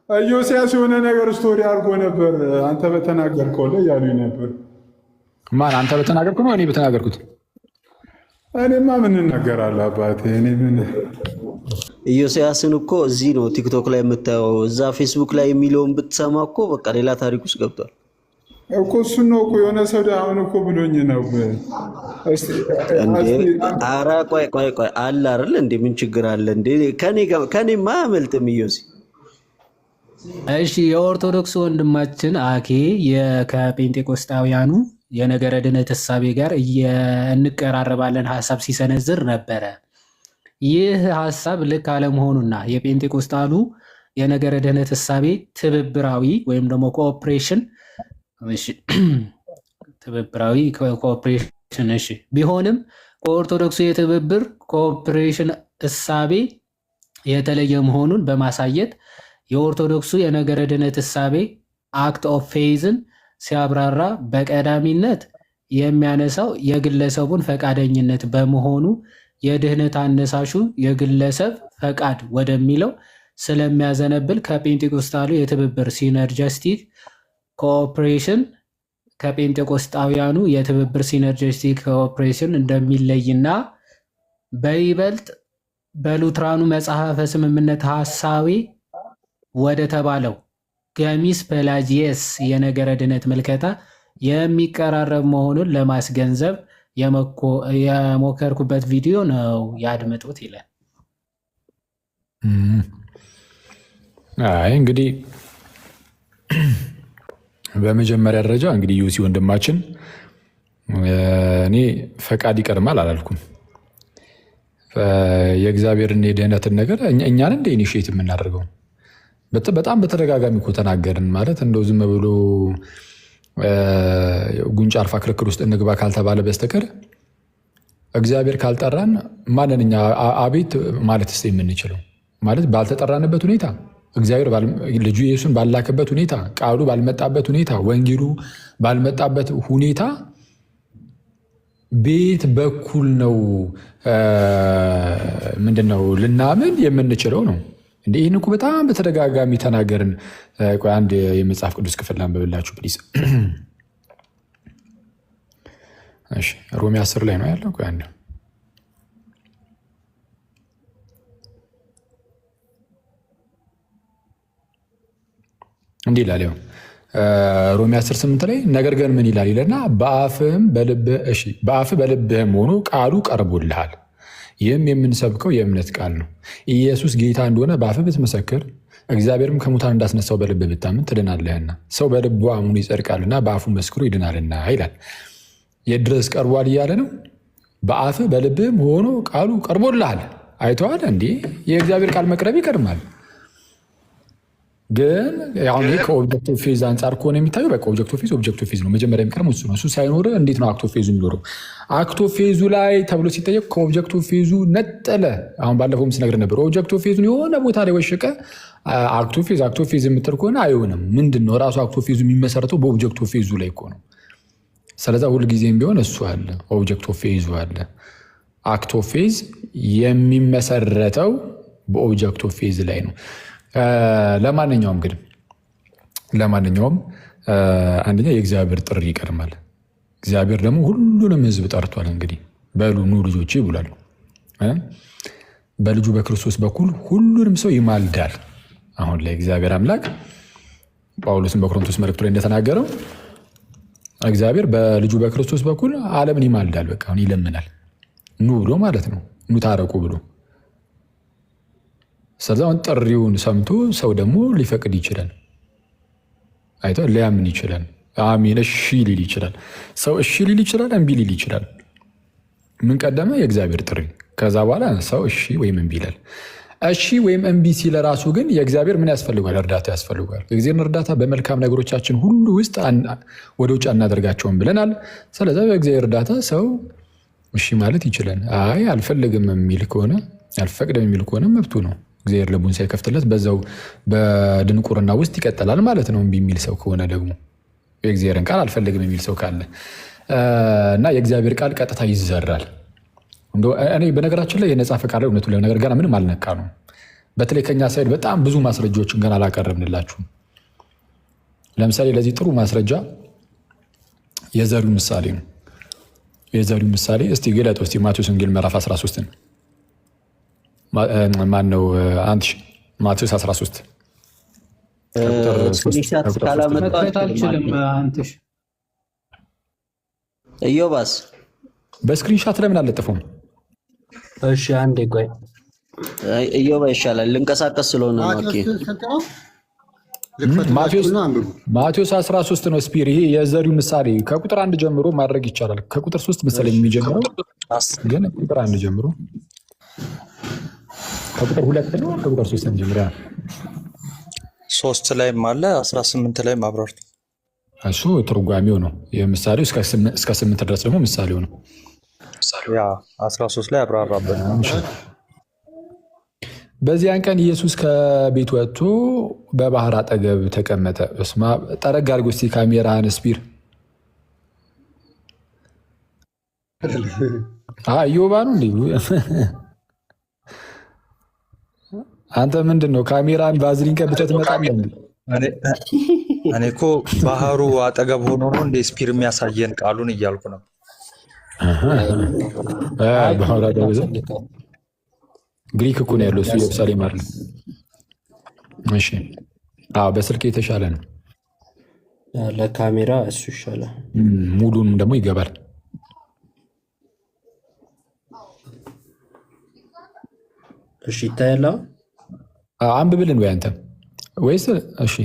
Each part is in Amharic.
ኢዮስያስ የሆነ ነገር ስቶሪ አድርጎ ነበር። አንተ በተናገርከው ላይ ያሉኝ ነበር። ማን? አንተ በተናገርኩ ነው እኔ በተናገርኩት? እኔማ ምን እናገራለሁ አባቴ። እኔ ምን ኢዮስያስን እኮ እዚህ ነው ቲክቶክ ላይ የምታየው። እዛ ፌስቡክ ላይ የሚለውን ብትሰማ እኮ በቃ ሌላ ታሪክ ውስጥ ገብቷል እኮ። እሱን ነው እኮ የሆነ ሰው አሁን እኮ ብሎኝ ነው። ኧረ ቆይ አለ አይደል እንዴ? ምን ችግር አለ እንዴ? ከኔማ አያመልጥም ኢዮሲ። እሺ የኦርቶዶክስ ወንድማችን አኬ ከጴንጤቆስጣውያኑ የነገረ ድነት እሳቤ ጋር እንቀራረባለን ሀሳብ ሲሰነዝር ነበረ። ይህ ሀሳብ ልክ አለመሆኑና የጴንጤቆስጣሉ የነገረ ድነት እሳቤ ትብብራዊ ወይም ደግሞ ኮኦፕሬሽን ትብብራዊ ኮኦፕሬሽን ቢሆንም ከኦርቶዶክሱ የትብብር ኮኦፕሬሽን እሳቤ የተለየ መሆኑን በማሳየት የኦርቶዶክሱ የነገረ ድነት እሳቤ አክት ኦፍ ፌዝን ሲያብራራ በቀዳሚነት የሚያነሳው የግለሰቡን ፈቃደኝነት በመሆኑ የድህነት አነሳሹ የግለሰብ ፈቃድ ወደሚለው ስለሚያዘነብል ከጴንጤቆስጣሉ የትብብር ሲነርጂስቲክ ኮኦፕሬሽን ከጴንጤቆስጣውያኑ የትብብር ሲነርጂስቲክ ኮኦፕሬሽን እንደሚለይና በይበልጥ በሉትራኑ መጽሐፈ ስምምነት ሐሳዊ ወደ ተባለው ገሚስ ፔላጂየስ የነገረ ድነት ምልከታ የሚቀራረብ መሆኑን ለማስገንዘብ የሞከርኩበት ቪዲዮ ነው፣ ያድምጡት ይላል። አይ እንግዲህ በመጀመሪያ ደረጃ እንግዲህ ዩሲ ወንድማችን እኔ ፈቃድ ይቀድማል አላልኩም። የእግዚአብሔርን የድህነትን ነገር እኛን እንደ ኢኒሼት የምናደርገው በጣም በተደጋጋሚ እኮ ተናገርን። ማለት እንደው ዝም ብሎ ጉንጭ አልፋ ክርክር ውስጥ እንግባ ካልተባለ በስተቀር እግዚአብሔር ካልጠራን ማንን እኛ አቤት ማለት ስ የምንችለው? ማለት ባልተጠራንበት ሁኔታ፣ እግዚአብሔር ልጁ ኢየሱስን ባላከበት ሁኔታ፣ ቃሉ ባልመጣበት ሁኔታ፣ ወንጌሉ ባልመጣበት ሁኔታ ቤት በኩል ነው ምንድነው ልናምን የምንችለው ነው እንዴ? ይህን እኮ በጣም በተደጋጋሚ ተናገርን። አንድ የመጽሐፍ ቅዱስ ክፍል ላንብብላችሁ ፕሊዝ። እሺ ሮሜ 10 ላይ ነው ያለው። አንድ እንዲህ ይላል ሮሜ 10:8 ላይ ነገር ግን ምን ይላል ይለና በአፍህ በልብህም ሆኖ ቃሉ ቀርቦልሃል፣ ይህም የምንሰብከው የእምነት ቃል ነው። ኢየሱስ ጌታ እንደሆነ በአፍህ ብትመሰክር እግዚአብሔርም ከሙታን እንዳስነሳው በልብህ ብታምን ትድናለህና። ሰው በልቡ አምኖ ይጸድቃልና በአፉ መስክሮ ይድናልና ይላል። የት ድረስ ቀርቧል እያለ ነው? በአፍህ በልብህም ሆኖ ቃሉ ቀርቦልሃል። አይተዋል እንዴ? የእግዚአብሔር ቃል መቅረብ ይቀድማል። ግን አሁን ከኦብጀክቲቭ ፌዝ አንጻር ከሆነ የሚታየው በቃ ኦብጀክቲቭ ፌዝ ነው። መጀመሪያ የሚቀርም እሱ ነው። እሱ ሳይኖር እንዴት ነው አክቲቭ ፌዙ የሚኖረው? አክቲቭ ፌዙ ላይ ተብሎ ሲጠየቅ ከኦብጀክቲቭ ፌዙ ነጠለ። አሁን ባለፈውም ስነግር ነበር። ኦብጀክቲቭ ፌዙን የሆነ ቦታ ላይ ወሸቀ አክቲቭ ፌዝ የምትል ከሆነ አይሆንም። ምንድን ነው ራሱ አክቲቭ ፌዙ የሚመሰረተው በኦብጀክቲቭ ፌዙ ላይ እኮ ነው። ስለዛ ሁልጊዜም ቢሆን እሱ አለ፣ ኦብጀክቲቭ ፌዙ አለ። አክቲቭ ፌዝ የሚመሰረተው በኦብጀክቲቭ ፌዝ ላይ ነው። ለማንኛውም አንደኛ የእግዚአብሔር ጥሪ ይቀድማል። እግዚአብሔር ደግሞ ሁሉንም ሕዝብ ጠርቷል። እንግዲህ በሉ ኑ ልጆቼ ብሏል። በልጁ በክርስቶስ በኩል ሁሉንም ሰው ይማልዳል። አሁን ላይ እግዚአብሔር አምላክ ጳውሎስን በቆሮንቶስ መልእክቱ ላይ እንደተናገረው እግዚአብሔር በልጁ በክርስቶስ በኩል ዓለምን ይማልዳል። በቃ አሁን ይለምናል፣ ኑ ብሎ ማለት ነው። ኑ ታረቁ ብሎ ስለዚህ ጥሪውን ሰምቶ ሰው ደግሞ ሊፈቅድ ይችላል። አይቶ ሊያምን ይችላል። አሜን እሺ ሊል ይችላል። ሰው እሺ ሊል ይችላል፣ እምቢ ሊል ይችላል። ምን ቀደመ? የእግዚአብሔር ጥሪ። ከዛ በኋላ ሰው እሺ ወይም እምቢ ይላል። እሺ ወይም እምቢ ሲል ራሱ ግን የእግዚአብሔር ምን ያስፈልጓል? እርዳታ ያስፈልጓል። የእግዚአብሔር እርዳታ በመልካም ነገሮቻችን ሁሉ ውስጥ ወደ ውጭ አናደርጋቸውም ብለናል። ስለዚህ በእግዚአብሔር እርዳታ ሰው እሺ ማለት ይችላል። አይ አልፈልግም የሚል ከሆነ አልፈቅድም የሚል ከሆነ መብቱ ነው። እግዚአብሔር ልቡን ሳይከፍትለት በዛው በድንቁርና ውስጥ ይቀጥላል ማለት ነው። እምቢ የሚል ሰው ከሆነ ደግሞ የእግዚአብሔርን ቃል አልፈልግም የሚል ሰው ካለ እና የእግዚአብሔር ቃል ቀጥታ ይዘራል። እኔ በነገራችን ላይ የነጻ ፈቃድ ላይ እውነቱን ለነገር ገና ምንም አልነካ ነው። በተለይ ከኛ ሳይድ በጣም ብዙ ማስረጃዎችን ገና አላቀረብንላችሁም። ለምሳሌ ለዚህ ጥሩ ማስረጃ የዘሪው ምሳሌ ነው። የዘሪው ምሳሌ እስቲ ግለጥ እስቲ ማቴዎስ ወንጌል ምዕራፍ 13 ነው። ማን ነው አንቺ? ማቴዎስ 13 ስክሪንሻት ካላመጣችልም አንተሽ ኢዮባስ በስክሪንሻት ለምን አልለጥፈውም? እሺ አንዴ ቆይ ኢዮባ ይሻላል ልንቀሳቀስ ስለሆነ ነው። ኦኬ ማቴዎስ 13 ነው ስፒር። ይሄ የዘሪው ምሳሌ ከቁጥር 1 ጀምሮ ማድረግ ይቻላል። ከቁጥር 3 መሰለኝ የሚጀምረው ግን ቁጥር 1 ጀምሮ ከቁጥር 2 ነው ከቁጥር 3 ጀምሮ 3 ላይም አለ 18 ላይም አብራርቱ። እሱ ትርጓሜው ነው። የምሳሌው እስከ 8 ድረስ ደግሞ ምሳሌው ነው። ያ 13 ላይ አብራራበት። በዚያን ቀን ኢየሱስ ከቤት ወጥቶ በባህር አጠገብ ተቀመጠ። እስማ ጠረግ አድርጎ እስቲ ካሜራህን ስፒር። ኢዮባ ነው እንዴ? አንተ ምንድን ነው ካሜራን ቫዝሊን ቀብተህ ትመጣለህ እንዴ? እኔ እኮ ባህሩ አጠገብ ሆኖ ነው እንደ ስፒር የሚያሳየን ቃሉን እያልኩ ነው። ባህሩ አጠገብ ግሪክ እኮ ነው ያለው እሱ ኢየሩሳሌም አይደል? እሺ በስልክ የተሻለ ነው ለካሜራ እሱ ይሻላል። ሙሉንም ደግሞ ይገባል። እሺ ይታያል። አንብብልን ወይ አንተ ወይስ? እሺ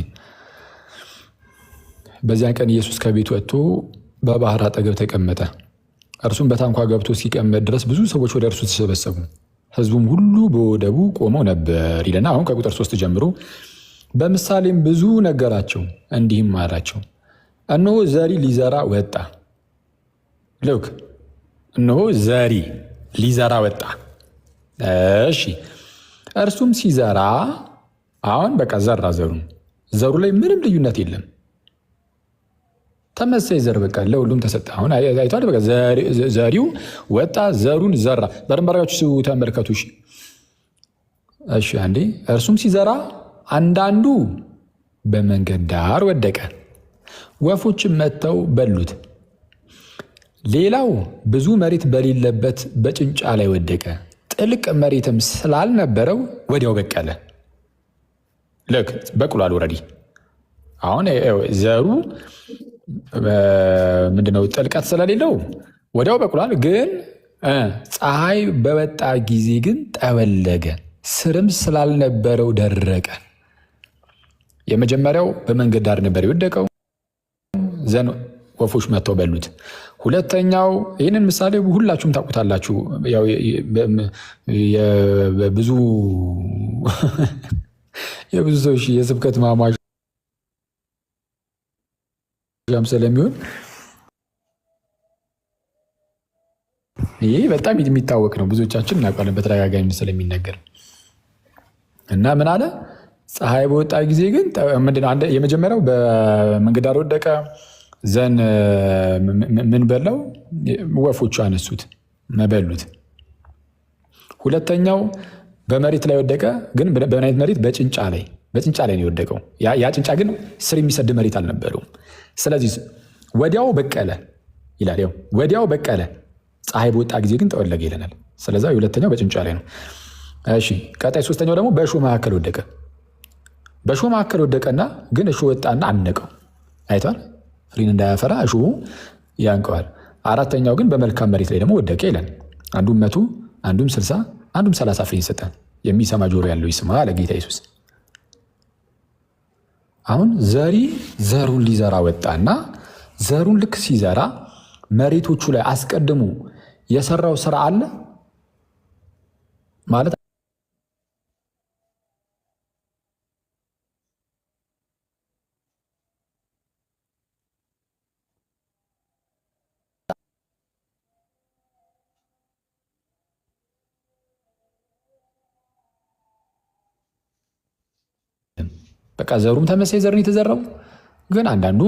በዚያን ቀን ኢየሱስ ከቤት ወጥቶ በባህር አጠገብ ተቀመጠ። እርሱም በታንኳ ገብቶ እስኪቀመጥ ድረስ ብዙ ሰዎች ወደ እርሱ ተሰበሰቡ። ሕዝቡም ሁሉ በወደቡ ቆመው ነበር ይለና አሁን ከቁጥር 3 ጀምሮ በምሳሌም ብዙ ነገራቸው፣ እንዲህም አላቸው፣ እነሆ ዘሪ ሊዘራ ወጣ። ልክ እነሆ ዘሪ ሊዘራ ወጣ። እሺ እርሱም ሲዘራ አሁን በቃ ዘራ። ዘሩ ላይ ምንም ልዩነት የለም። ተመሳይ ዘር በቃ ለሁሉም ተሰጠ። አሁን አይቷል። በቃ ዘሪው ወጣ፣ ዘሩን ዘራ። በደንበራችሁ ተመልከቱ። እሺ አንዴ እርሱም ሲዘራ አንዳንዱ በመንገድ ዳር ወደቀ፣ ወፎችም መጥተው በሉት። ሌላው ብዙ መሬት በሌለበት በጭንጫ ላይ ወደቀ፣ ጥልቅ መሬትም ስላልነበረው ወዲያው በቀለ። ልክ በቅሏል ወረዲ። አሁን ዘሩ ምንድነው? ጥልቀት ስለሌለው ወዲያው በቅሏል። ግን ፀሐይ በወጣ ጊዜ ግን ጠወለገ፣ ስርም ስላልነበረው ደረቀ። የመጀመሪያው በመንገድ ዳር ነበር የወደቀው፣ ዘን ወፎች መጥተው በሉት። ሁለተኛው ይህንን ምሳሌ ሁላችሁም ታውቁታላችሁ። የብዙ ሰዎች የስብከት ማሟሻም ስለሚሆን ይህ በጣም የሚታወቅ ነው። ብዙዎቻችን እናውቃለን በተደጋጋሚ ስለሚነገር እና ምን አለ? ፀሐይ በወጣ ጊዜ ግን የመጀመሪያው በመንገድ ዳር ወደቀ፣ ዘን ምን በላው? ወፎቹ አነሱት መበሉት። ሁለተኛው በመሬት ላይ ወደቀ፣ ግን በምን አይነት መሬት? በጭንጫ ላይ ነው የወደቀው። ያ ጭንጫ ግን ስር የሚሰድ መሬት አልነበረውም። ስለዚህ ወዲያው በቀለ ይላል። ያው ወዲያው በቀለ፣ ፀሐይ በወጣ ጊዜ ግን ጠወለገ ይለናል። ስለዚ ሁለተኛው በጭንጫ ላይ ነው። እሺ ቀጣይ ሶስተኛው ደግሞ በእሾህ መካከል ወደቀ። በእሾህ መካከል ወደቀና ግን እሾህ ወጣና አነቀው። አይቷል፣ ፍሬን እንዳያፈራ እሾሁ ያንቀዋል። አራተኛው ግን በመልካም መሬት ላይ ደግሞ ወደቀ ይላል። አንዱም 100 አንዱም 60 አንዱም 30 ፍሬ ይሰጣል። የሚሰማ ጆሮ ያለው ይስማ አለ ጌታ ኢየሱስ። አሁን ዘሪ ዘሩን ሊዘራ ወጣና ዘሩን ልክ ሲዘራ መሬቶቹ ላይ አስቀድሞ የሰራው ስራ አለ ማለት በቃ ዘሩም ተመሳይ ዘርን የተዘራው ግን አንዳንዱ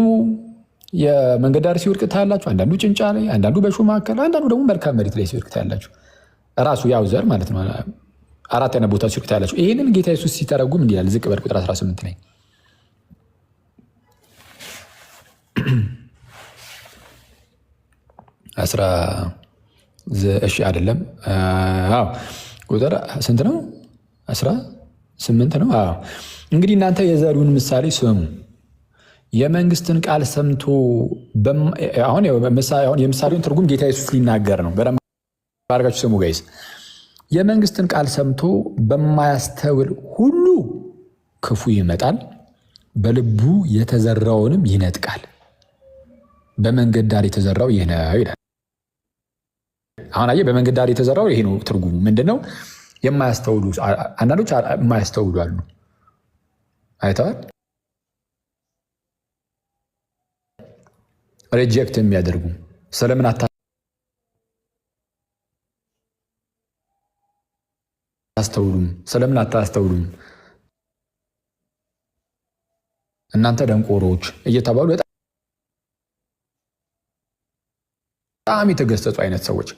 የመንገድ ዳር ሲወድቅ ታያላችሁ፣ አንዳንዱ ጭንጫ ላይ፣ አንዳንዱ በእሾህ መካከል፣ አንዳንዱ ደግሞ መልካም መሬት ላይ ሲወድቅ ታያላችሁ። ራሱ ያው ዘር ማለት ነው። 4 አይነት ቦታ ሲሉት ያላቸው። ይህንን ጌታ ኢየሱስ ሲተረጉም እንዲህ ይላል። ዝቅ በል ቁጥር 18 ላይ እሺ አይደለም ቁጥር ስንት ነው? 18 ነው። እንግዲህ እናንተ የዘሪውን ምሳሌ ስሙ። የመንግስትን ቃል ሰምቶ አሁን የምሳሌውን ትርጉም ጌታ ኢየሱስ ሊናገር ነው። በደንብ አድርጋችሁ ስሙ ጋይስ። የመንግስትን ቃል ሰምቶ በማያስተውል ሁሉ ክፉ ይመጣል፣ በልቡ የተዘራውንም ይነጥቃል። በመንገድ ዳር የተዘራው ይህ ነው ይላል። አሁን አየህ፣ በመንገድ ዳር የተዘራው ይሄ ነው ትርጉሙ። ምንድነው? የማያስተውሉ አንዳንዶች የማያስተውሉ አሉ። አይተዋል። ሪጀክት የሚያደርጉ ስለምን አታስተውሉም? ስለምን አታስተውሉም? እናንተ ደንቆሮች እየተባሉ በጣም የተገሰጹ አይነት ሰዎች፣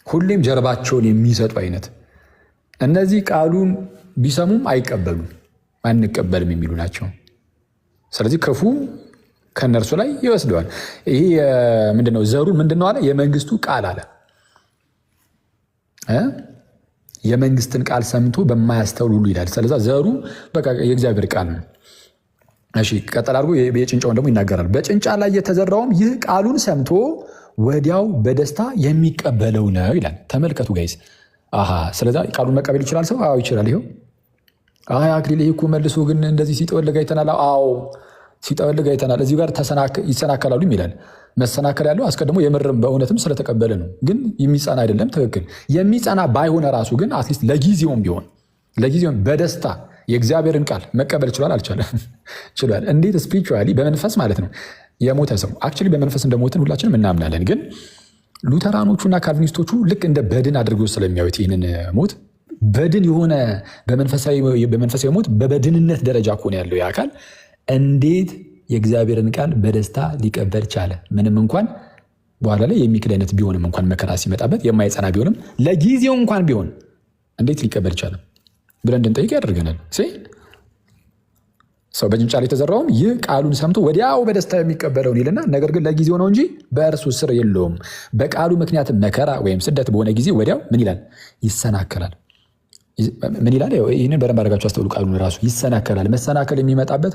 ሁሌም ጀርባቸውን የሚሰጡ አይነት፣ እነዚህ ቃሉን ቢሰሙም አይቀበሉም፣ አንቀበልም የሚሉ ናቸው። ስለዚህ ክፉ ከነርሱ ላይ ይወስደዋል። ይሄ ምንድነው? ዘሩን ምንድነው አለ? የመንግስቱ ቃል አለ። የመንግስትን ቃል ሰምቶ በማያስተውል ሁሉ ይላል። ስለዚህ ዘሩ በቃ የእግዚአብሔር ቃል ነው። እሺ ቀጠል አድርጎ የጭንጫውን ደግሞ ይናገራል። በጭንጫ ላይ የተዘራውም ይህ ቃሉን ሰምቶ ወዲያው በደስታ የሚቀበለው ነው ይላል። ተመልከቱ ጋይስ። ስለዚህ ቃሉን መቀበል ይችላል ሰው? አዎ ይችላል። ይኸው አክሊል ይሄ እኮ መልሶ ግን እንደዚህ ሲጠወልግ አይተናል። አዎ ሲጠወልግ አይተናል። እዚህ ጋር ይሰናከላሉ ይላል። መሰናከል ያለው አስቀድሞ የምርም በእውነትም ስለተቀበለ ነው። ግን የሚጸና አይደለም። ትክክል። የሚጸና ባይሆነ ራሱ ግን አትሊስት ለጊዜውም ቢሆን በደስታ የእግዚአብሔርን ቃል መቀበል ችሏል? አልቻለም? ችሏል። እንዴት? ስፒሪቹዋሊ በመንፈስ ማለት ነው። የሞተ ሰው አክቹዋሊ በመንፈስ እንደሞትን ሁላችንም እናምናለን። ግን ሉተራኖቹና ካልቪኒስቶቹ ልክ እንደ በድን አድርገው ስለሚያዩት ይህንን ሞት በድን የሆነ በመንፈሳዊ ሞት በበድንነት ደረጃ ከሆነ ያለው ያ አካል እንዴት የእግዚአብሔርን ቃል በደስታ ሊቀበል ቻለ? ምንም እንኳን በኋላ ላይ የሚክድ አይነት ቢሆንም እንኳን መከራ ሲመጣበት የማይጸና ቢሆንም ለጊዜው እንኳን ቢሆን እንዴት ሊቀበል ቻለ ብለን እንድንጠይቅ ያደርገናል። ሰው በጭንጫ ላይ የተዘራውም ይህ ቃሉን ሰምቶ ወዲያው በደስታ የሚቀበለውን ይልና ነገር ግን ለጊዜው ነው እንጂ በእርሱ ስር የለውም። በቃሉ ምክንያትም መከራ ወይም ስደት በሆነ ጊዜ ወዲያው ምን ይላል? ይሰናከላል። ምን ይላል? ይህንን በደንብ አድርጋችሁ አስተውሉ። ቃሉን ራሱ ይሰናከላል። መሰናከል የሚመጣበት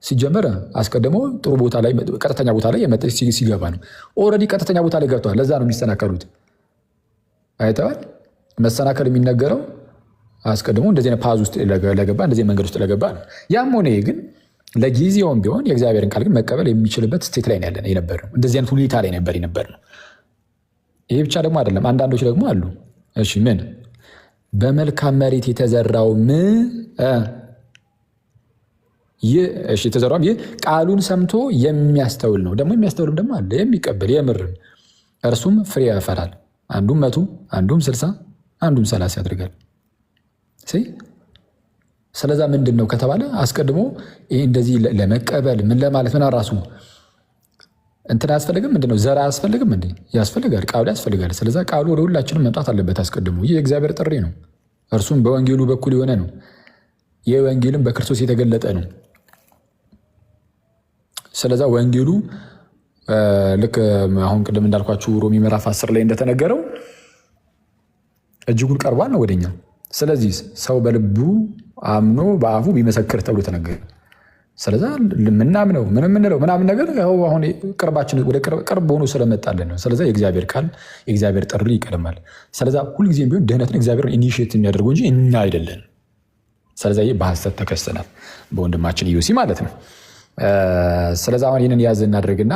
ሲጀመር አስቀድሞ ጥሩ ቦታ ላይ ቀጥተኛ ቦታ ላይ ሲገባ ነው። ኦልሬዲ ቀጥተኛ ቦታ ላይ ገብተዋል። ለዛ ነው የሚሰናከሉት። አይተዋል። መሰናከል የሚነገረው አስቀድሞ እንደዚህ ፓዝ ውስጥ ለገባ እንደዚህ መንገድ ውስጥ ለገባ ነው። ያም ሆነ ግን ለጊዜውም ቢሆን የእግዚአብሔርን ቃል ግን መቀበል የሚችልበት ስቴት ላይ ያለን የነበር ነው። እንደዚህ አይነት ሁኔታ ላይ የነበር ነው። ይሄ ብቻ ደግሞ አይደለም። አንዳንዶች ደግሞ አሉ። እሺ ምን በመልካም መሬት የተዘራው የተዘራውም ይህ ቃሉን ሰምቶ የሚያስተውል ነው። ደግሞ የሚያስተውልም ደግሞ አለ የሚቀበል የምርም፣ እርሱም ፍሬ ያፈራል። አንዱም 100 አንዱም 60 አንዱም 30 ያደርጋል። ስለዛ ምንድን ነው ከተባለ አስቀድሞ ይህ እንደዚህ ለመቀበል ምን ለማለት ምን ራሱ እንትን አያስፈልግም? ምንድነው ዘር አያስፈልግም? እንዴ ያስፈልጋል። ቃሉ ያስፈልጋል። ስለዛ ቃሉ ወደ ሁላችንም መምጣት አለበት አስቀድሞ። ይህ የእግዚአብሔር ጥሪ ነው። እርሱም በወንጌሉ በኩል የሆነ ነው። ይህ ወንጌልም በክርስቶስ የተገለጠ ነው። ስለዛ ወንጌሉ ልክ አሁን ቅድም እንዳልኳችሁ ሮሜ ምዕራፍ 10 ላይ እንደተነገረው እጅጉን ቀርቧል ነው ወደኛ። ስለዚህ ሰው በልቡ አምኖ በአፉ ቢመሰክር ተብሎ ተነገረ። ስለዛ ምናምነው ምናምን ነገር አሁን ቅርባችን ወደ ቅርብ ሆኖ ስለመጣልን ነው። ስለዛ የእግዚአብሔር ቃል የእግዚአብሔር ጥሪ ይቀድማል። ስለዛ ሁልጊዜም ቢሆን ድህነትን እግዚአብሔር ኢኒሺየት የሚያደርገው እንጂ እኛ አይደለን። ስለዛ ይህ በሐሰት ተከሰናል በወንድማችን ኢዮሲ ማለት ነው። ስለዛ አሁን ይህንን ያዝ እናደርግና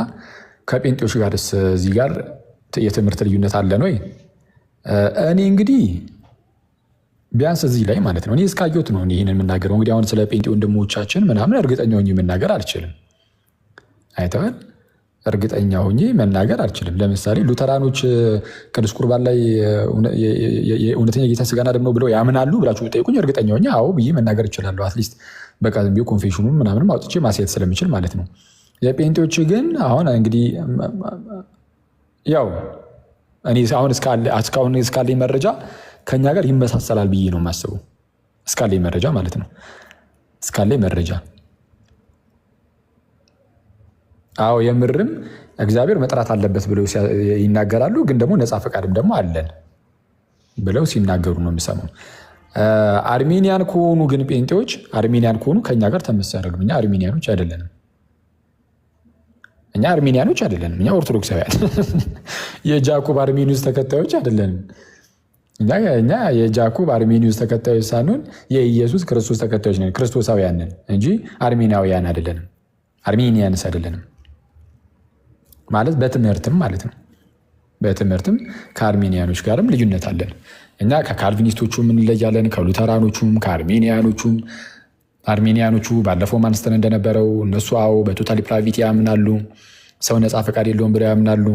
ከጴንጤዎች ጋርስ እዚህ ጋር የትምህርት ልዩነት አለን ወይ? እኔ እንግዲህ ቢያንስ እዚህ ላይ ማለት ነው እኔ እስካየሁት ነው ይህንን የምናገረው። እንግዲህ አሁን ስለ ጴንጤ ወንድሞቻችን ምናምን እርግጠኛ ሆኜ መናገር አልችልም። አይተዋል። እርግጠኛ ሆኜ መናገር አልችልም። ለምሳሌ ሉተራኖች ቅዱስ ቁርባን ላይ እውነተኛ ጌታ ስጋና ደም ነው ብለው ያምናሉ ብላችሁ ጠይቁኝ፣ እርግጠኛ ሆኜ አዎ ብዬ መናገር እችላለሁ። አትሊስት በቃ ዝም ብዬ ኮንፌሽኑን ምናምንም አውጥቼ ማሳየት ስለሚችል ማለት ነው። የጴንጤዎች ግን አሁን እንግዲህ ያው እኔ አሁን እስካለኝ መረጃ ከኛ ጋር ይመሳሰላል ብዬ ነው የማስበው፣ እስካለኝ መረጃ ማለት ነው። እስካለኝ መረጃ አዎ የምርም እግዚአብሔር መጥራት አለበት ብለው ይናገራሉ። ግን ደግሞ ነፃ ፈቃድም ደግሞ አለን ብለው ሲናገሩ ነው የምሰማው። አርሜኒያን ከሆኑ ግን ጴንጤዎች አርሜኒያን ከሆኑ ከኛ ጋር ተመሳሳይ አይደሉም። እኛ አርሜኒያኖች አይደለንም። እኛ ኦርቶዶክሳውያን የጃኮብ አርሜኒዩስ ተከታዮች አይደለንም። እኛ የጃኮብ አርሜኒዩስ ተከታዮች ሳንሆን የኢየሱስ ክርስቶስ ተከታዮች ነን። ክርስቶሳውያን ነን እንጂ አርሜናውያን አይደለንም። አርሜኒያንስ አይደለንም ማለት በትምህርትም ማለት ነው። በትምህርትም ከአርሜኒያኖች ጋርም ልዩነት አለን። እኛ ከካልቪኒስቶቹም እንለያለን፣ ከሉተራኖቹም ከአርሜኒያኖቹም። አርሜኒያኖቹ ባለፈው አንስተን እንደነበረው እነሱ አዎ በቶታል ዲፕራቪቲ ያምናሉ፣ ሰው ነፃ ፈቃድ የለውም ብለው ያምናሉ።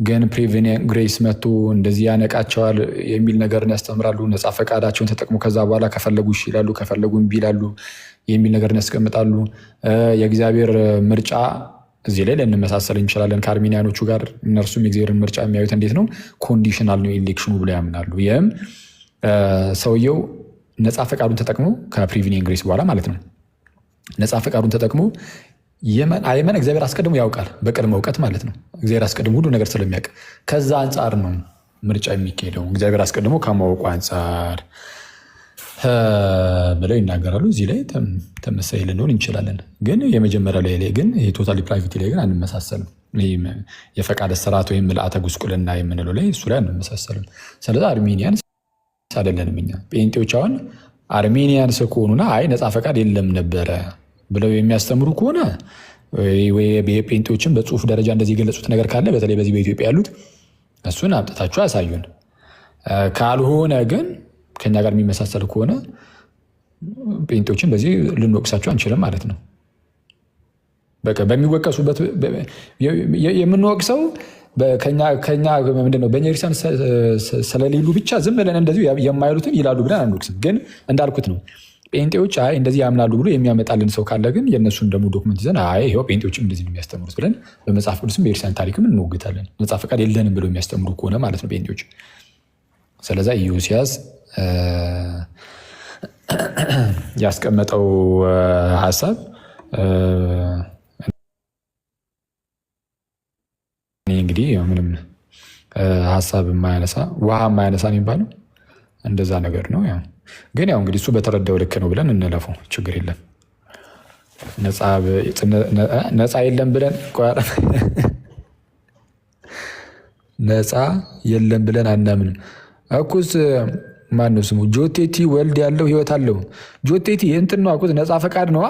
ግን ፕሪቪኒየንት ግሬስ መጥቶ እንደዚህ ያነቃቸዋል የሚል ነገርን ያስተምራሉ። ነፃ ፈቃዳቸውን ተጠቅሞ ከዛ በኋላ ከፈለጉ እሺ ይላሉ፣ ከፈለጉ እምቢ ይላሉ የሚል ነገርን ያስቀምጣሉ። የእግዚአብሔር ምርጫ እዚህ ላይ ልንመሳሰል እንችላለን ከአርሜኒያኖቹ ጋር። እነርሱም የእግዚአብሔርን ምርጫ የሚያዩት እንዴት ነው? ኮንዲሽናል ነው ኤሌክሽኑ ብለው ያምናሉ። ይህም ሰውየው ነፃ ፈቃዱን ተጠቅሞ ከፕሪቪኒየንት ግሬስ በኋላ ማለት ነው ነፃ ፈቃዱን ተጠቅሞ የመን እግዚአብሔር አስቀድሞ ያውቃል፣ በቅድመ እውቀት ማለት ነው። እግዚአብሔር አስቀድሞ ሁሉ ነገር ስለሚያውቅ ከዛ አንጻር ነው ምርጫ የሚካሄደው። እግዚአብሔር አስቀድሞ ከማወቁ አንጻር ብለው ይናገራሉ። እዚህ ላይ ተመሳሳይ ልንሆን እንችላለን። ግን የመጀመሪያ ላይ ግን የቶታል ዲፕራቪቲ ላይ ግን አንመሳሰልም። የፈቃድ ስርዓት ወይም ምልአተ ጉስቁልና የምንለው ላይ እሱ ላይ አንመሳሰልም። ስለዚህ አርሜኒያንስ አይደለንም እኛ። ጴንጤዎች አሁን አርሜኒያንስ ከሆኑና አይ ነፃ ፈቃድ የለም ነበረ ብለው የሚያስተምሩ ከሆነ ጴንጤዎችን በጽሁፍ ደረጃ እንደዚህ የገለጹት ነገር ካለ በተለይ በዚህ በኢትዮጵያ ያሉት እሱን አምጥታችሁ ያሳዩን። ካልሆነ ግን ከኛ ጋር የሚመሳሰል ከሆነ ጴንጤዎችን በዚህ ልንወቅሳቸው አንችልም ማለት ነው። በቃ በሚወቀሱበት የምንወቅሰው ከኛ ምንድነው በእኛ ክርስቲያን ስለሌሉ ብቻ ዝም ብለን እንደዚሁ የማይሉትን ይላሉ ብለን አንወቅስም። ግን እንዳልኩት ነው ጴንጤዎች አይ እንደዚህ ያምናሉ ብሎ የሚያመጣልን ሰው ካለ ግን የእነሱን ደግሞ ዶክመንት ይዘን አይ ይኸው ጴንጤዎችም እንደዚህ ነው የሚያስተምሩት ብለን በመጽሐፍ ቅዱስም በክርስቲያን ታሪክም እንወግታለን። ነፃ ፈቃድ የለንም ብለው የሚያስተምሩ ከሆነ ማለት ነው ጴንጤዎች። ስለዛ ኢዮስያስ ያስቀመጠው ሀሳብ እንግዲህ ምንም ሀሳብ የማያነሳ ውሃ የማያነሳ የሚባለው እንደዛ ነገር ነው። ግን ያው እንግዲህ እሱ በተረዳው ልክ ነው ብለን እንለፈው፣ ችግር የለም። ነፃ የለም ብለን ነፃ የለም ብለን አናምንም። እኩስ ማነው ስሙ ጆቴቲ ወልድ ያለው ህይወት አለው። ጆቴቲ እንትን ነው አኩስ ነፃ ፈቃድ ነው።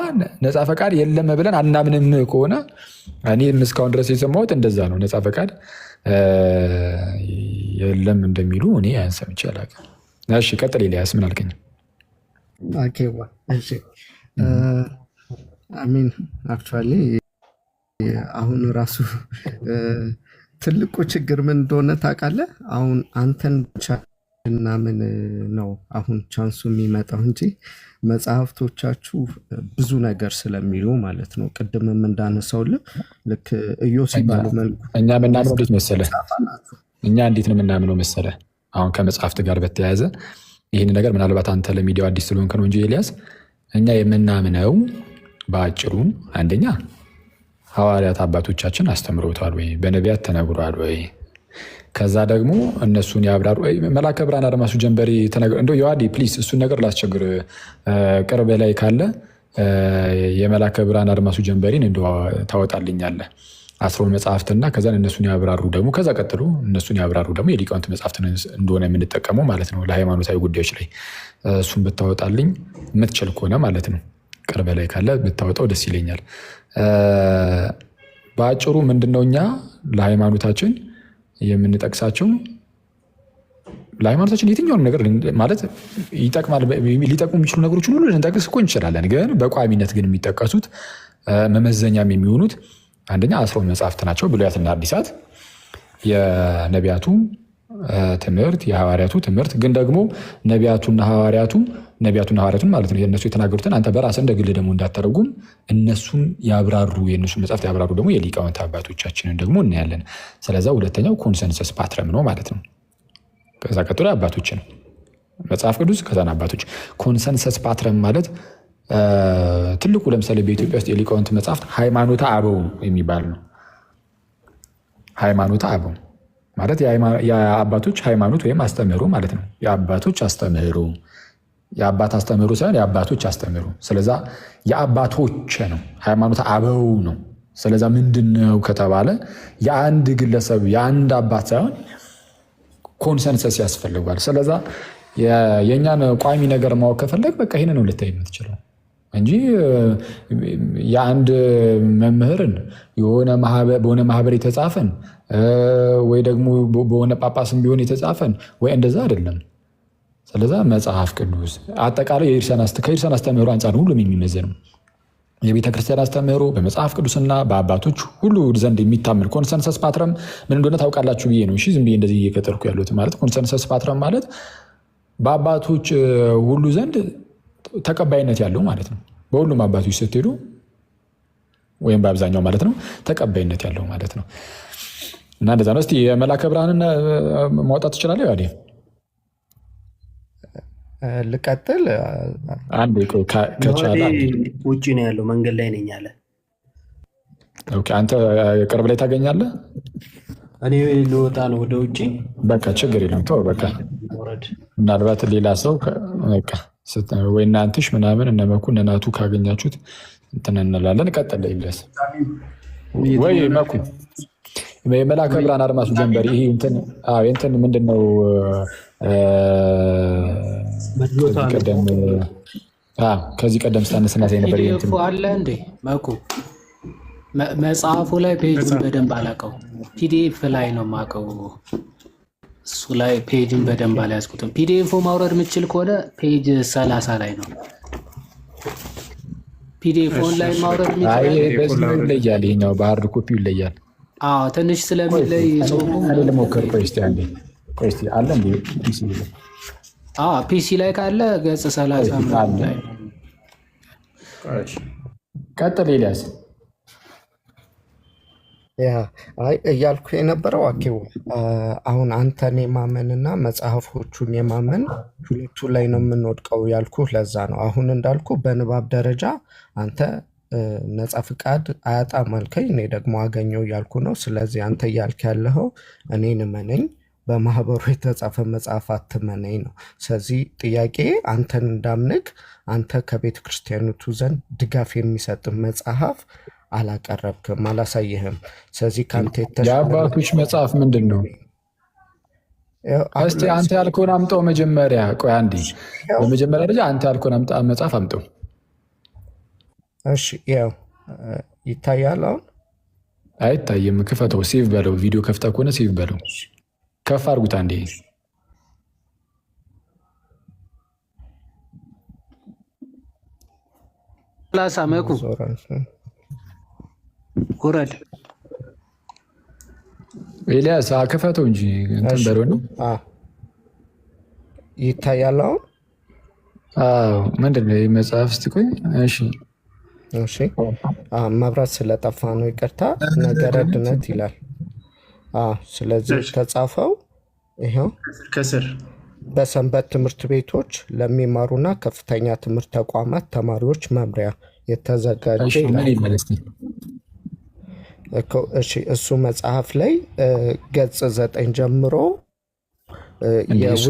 ነፃ ፈቃድ የለም ብለን አናምንም ከሆነ እኔ እስካሁን ድረስ የሰማሁት እንደዛ ነው። ነፃ ፈቃድ የለም እንደሚሉ እኔ ሰምቼ አላውቅም። እሺ ቀጥል ኤልያስ፣ ምን አልከኝ? አሚን አክቹዋሊ አሁን ራሱ ትልቁ ችግር ምን እንደሆነ ታውቃለህ? አሁን አንተን ብቻ እና ምን ነው አሁን ቻንሱ የሚመጣው እንጂ መጽሐፍቶቻችሁ ብዙ ነገር ስለሚሉ ማለት ነው። ቅድምም እንዳነሳውልህ ልክ ኢዮሲ ባለው መልኩ እኛ የምናምነው እንዴት መሰለህ? እኛ እንዴት ነው የምናምነው መሰለህ? አሁን ከመጽሐፍት ጋር በተያያዘ ይህን ነገር ምናልባት አንተ ለሚዲያው አዲስ ስለሆንክ ነው እንጂ ኤልያስ፣ እኛ የምናምነው በአጭሩ አንደኛ ሐዋርያት አባቶቻችን አስተምረውታል ወይ፣ በነቢያት ተነግሯል ወይ፣ ከዛ ደግሞ እነሱን ያብራሩ። መላከ ብርሃን አድማሱ ጀንበሬ እንደው የዋዲ ፕሊስ እሱን ነገር ላስቸግር፣ ቅርብ ላይ ካለ የመላከ ብርሃን አድማሱ ጀንበሬን እንደ ታወጣልኛለህ 10 መጽሐፍትና ከዛን እነሱን ያብራሩ ደግሞ ከዛ ቀጥሎ እነሱን ያብራሩ ደግሞ የሊቃውንት መጽሐፍት እንደሆነ የምንጠቀመው ማለት ነው ለሃይማኖታዊ ጉዳዮች ላይ። እሱን ብታወጣልኝ የምትችል ከሆነ ማለት ነው፣ ቅርብ ላይ ካለ ብታወጣው ደስ ይለኛል። በአጭሩ ምንድነው እኛ ለሃይማኖታችን የምንጠቅሳቸው ለሃይማኖታችን የትኛውን ነገር ማለት ይጠቅማል ሊጠቅሙ የሚችሉ ነገሮችን ሁሉ ልንጠቅስ እኮ እንችላለን። ግን በቋሚነት ግን የሚጠቀሱት መመዘኛም የሚሆኑት አንደኛ 10 መጽሐፍት ናቸው፣ ብሉያትና አዲሳት፣ የነቢያቱ ትምህርት፣ የሐዋርያቱ ትምህርት። ግን ደግሞ ነቢያቱና ሐዋርያቱን ማለት ነው የእነሱ የተናገሩትን አንተ በራስህ እንደ ግል ደግሞ እንዳተረጉም እነሱን ያብራሩ የእነሱን መጽሐፍት ያብራሩ ደግሞ የሊቃውንት አባቶቻችንን ደግሞ እናያለን። ስለዛ ሁለተኛው ኮንሰንሰስ ፓትረም ነው ማለት ነው። ከዛ ቀጥሎ አባቶች ነው። መጽሐፍ ቅዱስ ከዛን አባቶች። ኮንሰንሰስ ፓትረም ማለት ትልቁ ለምሳሌ በኢትዮጵያ ውስጥ የሊቃውንት መጽሐፍት ሃይማኖተ አበው የሚባል ነው። ሃይማኖተ አበው ማለት የአባቶች ሃይማኖት ወይም አስተምህሮ ማለት ነው። የአባቶች አስተምህሮ፣ የአባት አስተምህሮ ሳይሆን የአባቶች አስተምህሮ። ስለዛ የአባቶች ነው፣ ሃይማኖተ አበው ነው። ስለዛ ምንድን ነው ከተባለ የአንድ ግለሰብ የአንድ አባት ሳይሆን ኮንሰንሰስ ያስፈልጓል። ስለዛ የእኛን ቋሚ ነገር ማወቅ ከፈለግ በቃ ይህን ነው ልታይ የምትችለው እንጂ የአንድ መምህርን በሆነ ማህበር የተጻፈን ወይ ደግሞ በሆነ ጳጳስም ቢሆን የተጻፈን ወይ እንደዛ አይደለም። ስለዛ መጽሐፍ ቅዱስ አጠቃላይ ከኢርሳን አስተምህሮ አንጻር ሁሉም የሚመዘን የቤተ ክርስቲያን አስተምህሮ በመጽሐፍ ቅዱስና በአባቶች ሁሉ ዘንድ የሚታመን ኮንሰንሰስ ፓትረም ምን እንደሆነ ታውቃላችሁ ብዬ ነው። ዝም ብዬ እንደዚህ እየቀጠልኩ ያሉት ማለት ኮንሰንሰስ ፓትረም ማለት በአባቶች ሁሉ ዘንድ ተቀባይነት ያለው ማለት ነው። በሁሉም አባቶች ስትሄዱ ወይም በአብዛኛው ማለት ነው ተቀባይነት ያለው ማለት ነው። እና እንደዛ ነው። እስቲ የመልአከ ብርሃንን ማውጣት ትችላለህ? ያዴ ልቀጥል? አንድ ከቻለ ውጭ ነው ያለው፣ መንገድ ላይ ነኝ አለ። አንተ ቅርብ ላይ ታገኛለህ? እኔ ልወጣ ነው ወደ ውጭ። በቃ ችግር የለም ተው። በቃ ምናልባት ሌላ ሰው ወይ እናንትሽ ምናምን እነመኩ እነናቱ ካገኛችሁት እንትን እንላለን። ቀጥል ላይ ድረስ ወይ መኩ የመልአከ ብርሃን አድማሱ ጀንበሪ ይሄ እንትን ምንድነው? ከዚህ ቀደም ስታነስናት ነበር አለ እንዴ መኩ መጽሐፉ ላይ ፔጁን በደንብ አላውቀው፣ ፒዲኤፍ ላይ ነው የማውቀው። እሱ ላይ ፔጅን በደንብ አልያዝኩትም። ፒዲኤፍ ማውረድ የምችል ከሆነ ፔጅ 30 ላይ ነው። ፒዲኤፍ ኦንላይን ማውረድ የሚችል ይለያል። ይኸኛው በሀርድ ኮፒው ይለያል። ትንሽ ስለሚለይ ጽሁፉ ለሞከር ቆይስቲ አለ እንዲ ፒሲ ላይ ካለ ገጽ 30 ላይ ቀጥል ኤልያስ። እያልኩ የነበረው አኬው አሁን አንተን የማመንና መጽሐፎቹን የማመን ሁለቱ ላይ ነው የምንወድቀው ያልኩ ለዛ ነው። አሁን እንዳልኩ በንባብ ደረጃ አንተ ነጻ ፍቃድ አያጣም አልከኝ፣ እኔ ደግሞ አገኘው እያልኩ ነው። ስለዚህ አንተ እያልክ ያለኸው እኔን እመነኝ፣ በማህበሩ የተጻፈ መጽሐፍ አትመነኝ ነው። ስለዚህ ጥያቄ አንተን እንዳምንክ አንተ ከቤተ ክርስቲያኖቱ ዘንድ ድጋፍ የሚሰጥ መጽሐፍ አላቀረብክም፣ አላሳየህም። ስለዚህ ከአንተ የአባቶች መጽሐፍ ምንድን ነው? እስቲ አንተ ያልከውን አምጠው መጀመሪያ። ቆይ አንዴ፣ በመጀመሪያ ደረጃ አንተ ያልከውን መጽሐፍ አምጠው። እሺ፣ ያው ይታያል። አሁን አይታይም። ክፈተው፣ ሴቭ በለው። ቪዲዮ ከፍተህ ከሆነ ሴቭ በለው። ከፍ አድርጉት አንዴ። ላሳመኩ ውረድ ኤልያስ ክፈተው እንጂ እንትን በለው ነው። ይታያል አሁን። ምንድን ነው መጽሐፍ? እስኪ ቆይ። እሺ መብራት ስለጠፋ ነው ይቅርታ። ነገረ ድነት ይላል። ስለዚህ ተጻፈው ይኸው ከስር በሰንበት ትምህርት ቤቶች ለሚማሩና ከፍተኛ ትምህርት ተቋማት ተማሪዎች መምሪያ የተዘጋጀ እሱ መጽሐፍ ላይ ገጽ 9 ጀምሮ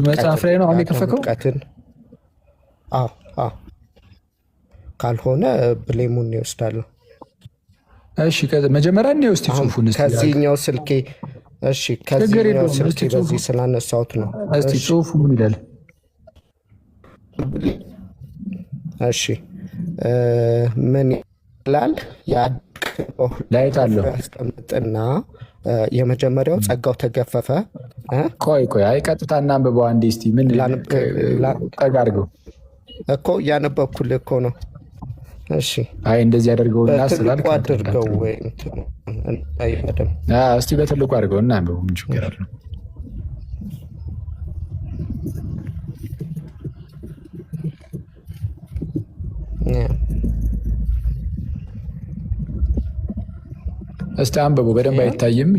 መጽሐፍ ላይ ነው አሁን የከፈከው። ካልሆነ ብሌሙን ይወስዳለሁ። እሺ መጀመሪያ ነው እስቲ ጽሁፉን ከዚህኛው ስልኬ ከዚህኛው ስልኬ በዚህ ስላነሳሁት ነው። እስቲ ጽሁፉ ምን ይላል? እሺ ምን ይላል? ላይት አለው ያስቀምጥና የመጀመሪያው ጸጋው ተገፈፈ። ቆይ አይ ቀጥታ እናንብበው አንዴ እስቲ። ምን ጠጋ አድርገው እኮ ያነበብኩልህ እኮ ነው። እሺ አይ እንደዚህ አድርገውና በትልቁ አድርገው ወይ እስቲ በትልቁ አድርገው እና አንብበው። ምን ችግር አለው? እስቲ አንብበው። በደንብ አይታይም፣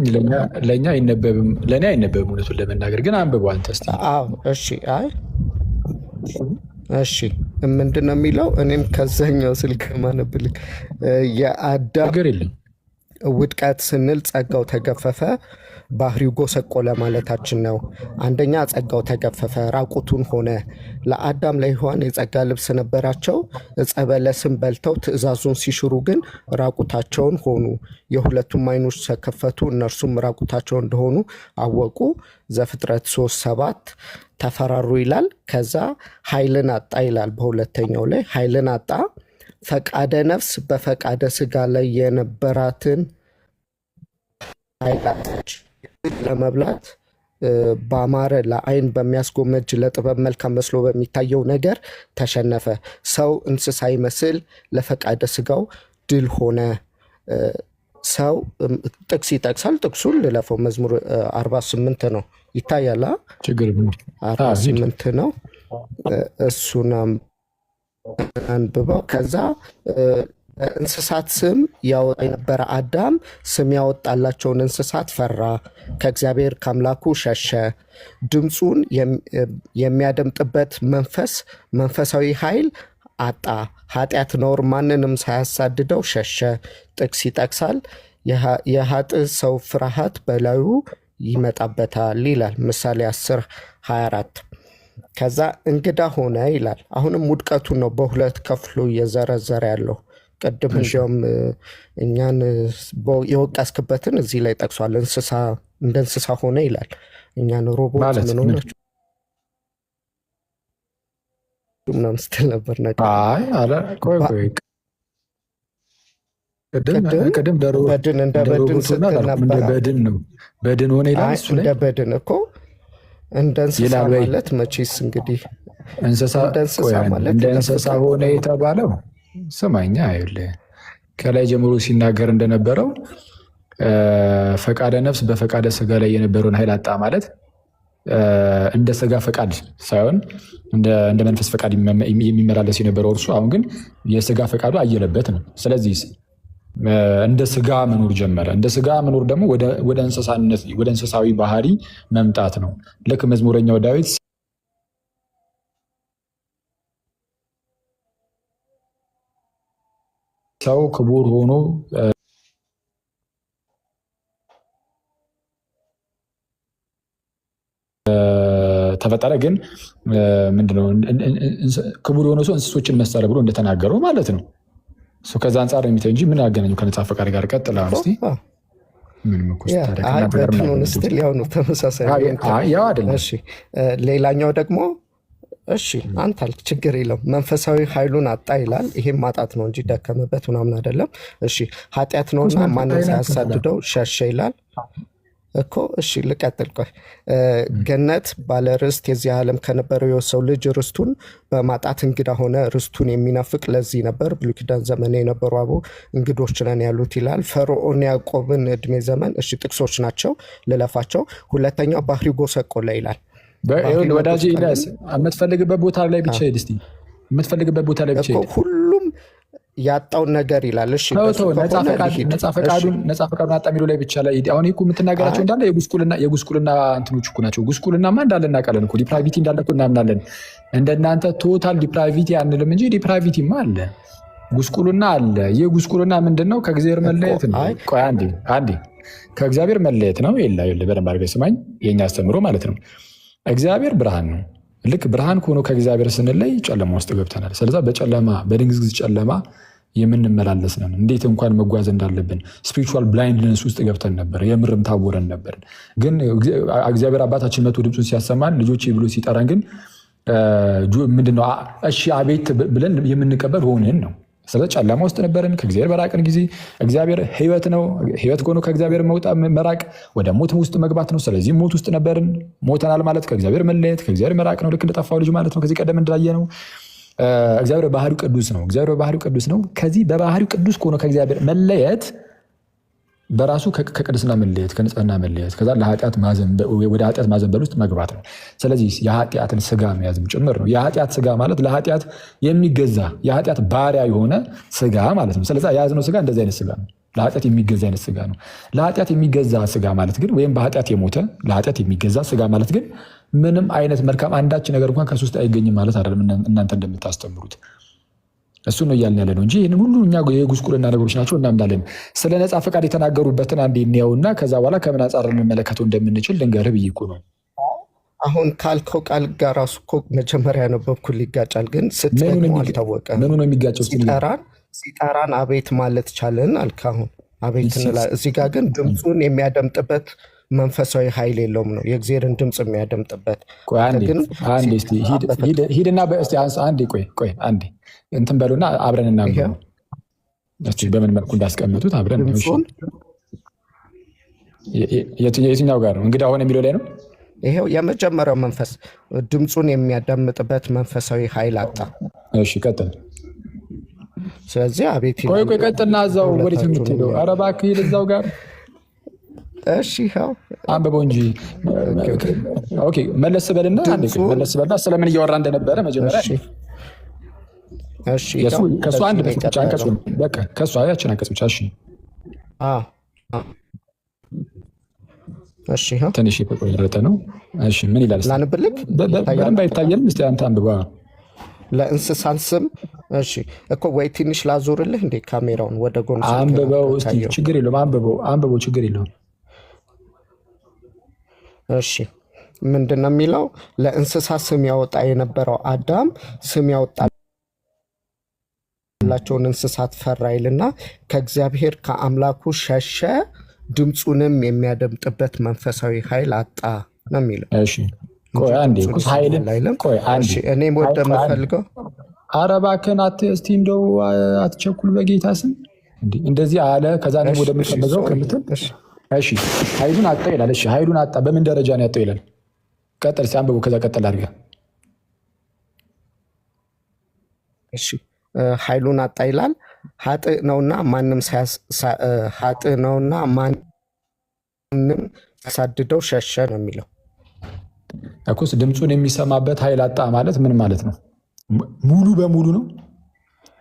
ለእኛ አይነበብም፣ ለእኔ አይነበብም። እውነቱን ለመናገር ግን አንብበው አንተ እስቲ። እሺ አይ እሺ ምንድን ነው የሚለው? እኔም ከዛኛው ስልክ ማነብልክ የአዳም ችግር የለም። ውድቀት ስንል ጸጋው ተገፈፈ፣ ባህሪው ጎሰቆለ ማለታችን ነው። አንደኛ ጸጋው ተገፈፈ፣ ራቁቱን ሆነ። ለአዳም ለሔዋን የጸጋ ልብስ ነበራቸው። ዕፀ በለስን በልተው ትእዛዙን ሲሽሩ ግን ራቁታቸውን ሆኑ። የሁለቱም ዓይኖች ተከፈቱ፣ እነርሱም ራቁታቸው እንደሆኑ አወቁ። ዘፍጥረት 3:7 ተፈራሩ ይላል። ከዛ ኃይልን አጣ ይላል። በሁለተኛው ላይ ኃይልን አጣ። ፈቃደ ነፍስ በፈቃደ ስጋ ላይ የነበራትን ኃይል አጣች። ለመብላት በአማረ ለዓይን በሚያስጎመጅ ለጥበብ መልካም መስሎ በሚታየው ነገር ተሸነፈ። ሰው እንስሳ ይመስል ለፈቃደ ስጋው ድል ሆነ። ሰው ጥቅስ ይጠቅሳል። ጥቅሱን ልለፈው። መዝሙር 48 ነው። ይታያል። ችግር 48 ነው። እሱን አንብበው። ከዛ እንስሳት ስም ያወጣ የነበረ አዳም ስም ያወጣላቸውን እንስሳት ፈራ፣ ከእግዚአብሔር ከአምላኩ ሸሸ። ድምፁን የሚያደምጥበት መንፈሳዊ ኃይል አጣ። ኃጢአት ነውር ማንንም ሳያሳድደው ሸሸ። ጥቅስ ይጠቅሳል። የኃጥእ ሰው ፍርሃት በላዩ ይመጣበታል ይላል ምሳሌ 10:24። ከዛ እንግዳ ሆነ ይላል። አሁንም ውድቀቱን ነው በሁለት ከፍሎ እየዘረዘረ ያለው። ቅድም እንዲያውም እኛን የወቀስክበትን እዚህ ላይ ጠቅሷል። እንደ እንስሳ ሆነ ይላል። እኛን ሮቦት ምን ሆናችሁ ምናምን ስትል ነበር። በድን እንደ በድን ስትል ነበር። በድን ሆነ ይላል። እንደ በድን እኮ እንደ እንስሳ ማለት መቼስ እንግዲህ እንደ እንስሳ ሆነ የተባለው ስማኛ አይደል? ከላይ ጀምሮ ሲናገር እንደነበረው ፈቃደ ነፍስ በፈቃደ ስጋ ላይ የነበረውን ኃይል አጣ ማለት እንደ ስጋ ፈቃድ ሳይሆን እንደ መንፈስ ፈቃድ የሚመላለስ የነበረው እርሱ አሁን ግን የስጋ ፈቃዱ አየለበት ነው። ስለዚህ እንደ ስጋ መኖር ጀመረ። እንደ ስጋ መኖር ደግሞ ወደ እንስሳነት ወደ እንስሳዊ ባህሪ መምጣት ነው። ልክ መዝሙረኛው ዳዊት ሰው ክቡር ሆኖ ተፈጠረ፣ ግን ምንድነው ክቡር የሆነ ሰው እንስሶችን መሰለ ብሎ እንደተናገረው ማለት ነው። ከዛ አንጻር ነው የሚታይ እንጂ ምን ያገናኘው ከነጻ ፈቃድ ጋር? ቀጥላ እስቲ ያው ነው ተመሳሳይ ያው አይደለም። ሌላኛው ደግሞ እሺ አንተ አልክ ችግር የለውም መንፈሳዊ ኃይሉን አጣ ይላል። ይሄም ማጣት ነው እንጂ ደከመበት ምናምን አይደለም። እሺ ኃጢአት ነውና ማንም ሳያሳድደው ሸሸ ይላል እኮ። እሺ ልቀጥል። ቆይ ገነት ባለ ርስት የዚህ ዓለም ከነበረው የሰው ልጅ ርስቱን በማጣት እንግዳ ሆነ። ርስቱን የሚናፍቅ ለዚህ ነበር ብሉይ ኪዳን ዘመን የነበሩ አቦ እንግዶች ነን ያሉት ይላል። ፈርዖን ያዕቆብን እድሜ ዘመን። እሺ ጥቅሶች ናቸው ልለፋቸው። ሁለተኛው ባህሪ ጎሰቆለ ይላል። ወዳጅ ኢልያስ የምትፈልግበት ቦታ ላይ ብቻ ሄድ እስቲ። የምትፈልግበት ቦታ ላይ ብቻ ሄድ። ሁሉም ያጣውን ነገር ይላል። እሺ ነጻ ፈቃዱን አጣ የሚለው ላይ ብቻ ላይ ሄድ። አሁን እኮ የምትናገራቸው እንዳለ የጉስቁልና እንትኖች እኮ ናቸው። ጉስቁልናማ እንዳለ እናውቃለን እኮ። ዲፕራቪቲ እንዳለ እኮ እናምናለን። እንደናንተ ቶታል ዲፕራቪቲ አንልም እንጂ ዲፕራቪቲማ አለ፣ ጉስቁልና አለ። ይህ ጉስቁልና ምንድን ነው? ከእግዚአብሔር መለየት ነው። ቆይ አንዴ ከእግዚአብሔር መለየት ነው። የለ በደንብ አድርገህ ስማኝ። የኛ አስተምሮ ማለት ነው እግዚአብሔር ብርሃን ነው። ልክ ብርሃን ከሆነ ከእግዚአብሔር ስንለይ ጨለማ ውስጥ ገብተናል። ስለዛ በጨለማ በድንግዝግዝ ጨለማ የምንመላለስ ነን። እንዴት እንኳን መጓዝ እንዳለብን ስፒሪቹዋል ብላይንድነስ ውስጥ ገብተን ነበር። የምርም ታወረን ነበር። ግን እግዚአብሔር አባታችን መቶ ድምፁን ሲያሰማን ልጆቼ ብሎ ሲጠራን ግን ምንድነው እሺ አቤት ብለን የምንቀበል ሆንን ነው። ስለዚህ ጨለማ ውስጥ ነበርን። ከእግዚአብሔር በራቅን ጊዜ እግዚአብሔር ሕይወት ነው። ሕይወት ከሆነ ከእግዚአብሔር መራቅ ወደ ሞት ውስጥ መግባት ነው። ስለዚህ ሞት ውስጥ ነበርን። ሞተናል ማለት ከእግዚአብሔር መለየት፣ ከእግዚአብሔር መራቅ ነው። ልክ እንደጠፋው ልጅ ማለት ነው። ከዚህ ቀደም እንዳየ ነው። እግዚአብሔር ባህሪው ቅዱስ ነው። እግዚአብሔር ባህሪው ቅዱስ ነው። ከዚህ በባህሪው ቅዱስ ከሆነ ከእግዚአብሔር መለየት በራሱ ከቅድስና መለየት፣ ከንጽህና መለየት፣ ከዛ ወደ ኃጢአት ማዘንበል ውስጥ መግባት ነው። ስለዚህ የኃጢአትን ስጋ መያዝም ጭምር ነው። የኃጢአት ስጋ ማለት ለኃጢአት የሚገዛ የኃጢአት ባሪያ የሆነ ስጋ ማለት ነው። ስለዚ የያዝነው ስጋ እንደዚህ አይነት ስጋ ነው። ለኃጢአት የሚገዛ አይነት ስጋ ነው። ለኃጢአት የሚገዛ ስጋ ማለት ግን ወይም በኃጢአት የሞተ ለኃጢአት የሚገዛ ስጋ ማለት ግን ምንም አይነት መልካም አንዳች ነገር እንኳን ከሱ ውስጥ አይገኝም ማለት አይደለም። እናንተ እንደምታስተምሩት እሱ ነው እያልን ያለ ነው እንጂ ይህንን ሁሉ እኛ የጉስቁልና ነገሮች ናቸው እናምናለን። ስለ ነፃ ፈቃድ የተናገሩበትን አንዴ እንየውና ከዛ በኋላ ከምን አንጻር ልንመለከተው እንደምንችል ልንገርህ ብዬ እኮ ነው። አሁን ካልከው ቃል ጋር ራሱ እኮ መጀመሪያ ያነበብኩት ይጋጫል፣ ግን ስትጠቅሙ አልታወቀም። ምኑ ነው የሚጋጨው? ሲጠራን አቤት ማለት ቻለን አልክ። አሁን አቤት እንላለን። እዚህ ጋር ግን ድምፁን የሚያደምጥበት መንፈሳዊ ኃይል የለውም ነው የእግዚአብሔርን ድምፅ የሚያደምጥበት። ሂድና አንዴ ቆይ አንዴ እንትን በሉና አብረን እናንብበው እስቲ በምን መልኩ እንዳስቀመጡት አብረን። የትኛው ጋር ነው እንግዲህ አሁን የሚለው ላይ ነው? ይሄው የመጀመሪያው መንፈስ ድምፁን የሚያዳምጥበት መንፈሳዊ ኃይል አጣ። እሺ ቀጥል። ስለዚህ አቤት ቆይ ቀጥልና እዛው ወዴት የምትሄደው? ኧረ እባክህ ሂድ እዛው ጋር። እሺ ይኸው አንብበው እንጂ። ኦኬ መለስ በልና መለስ በልና ስለምን እያወራ እንደነበረ መጀመሪያ እሺ ከእሱ አንድ ብቻ አንቀጽ በቃ ከእሱ ያችን አንቀጽ ብቻ። እሺ እሺ ትንሽ የተቆረጠ ነው። እሺ ምን ይላል? ላንብልክ በደንብ አይታየንም። እስኪ አንተ አንብባ። ለእንስሳት ስም እሺ እኮ ወይ ትንሽ ላዞርልህ እንዴ ካሜራውን ወደ ጎን አንብበው እስኪ። ችግር የለውም አንብበው ችግር የለውም። እሺ ምንድን ነው የሚለው? ለእንስሳት ስም ያወጣ የነበረው አዳም ስም ያወጣላቸውን እንስሳት ፈራ ይልና ከእግዚአብሔር ከአምላኩ ሸሸ፣ ድምፁንም የሚያደምጥበት መንፈሳዊ ኃይል አጣ ነው የሚለው። እሺ ቆይ አንዴ ኃይልን ቆይ አንዴ እኔም ወደ የምፈልገው ኧረ እባክህን እስቲ እንደው አትቸኩል በጌታ ስም እንደዚህ አለ። ከዛ ደግሞ ወደምፈልገው ከምትል እሺ ኃይሉን አጣ ይላል። እሺ ኃይሉን አጣ በምን ደረጃ ነው ያጣው ይላል? ቀጥል ሲያንብቡ ከዛ ቀጥል አድርገህ። እሺ ኃይሉን አጣ ይላል። ኃጥእ ነውና ማንም ሳያሳድደው ሸሸ ነው የሚለው። እኮስ ድምፁን የሚሰማበት ኃይል አጣ ማለት ምን ማለት ነው? ሙሉ በሙሉ ነው?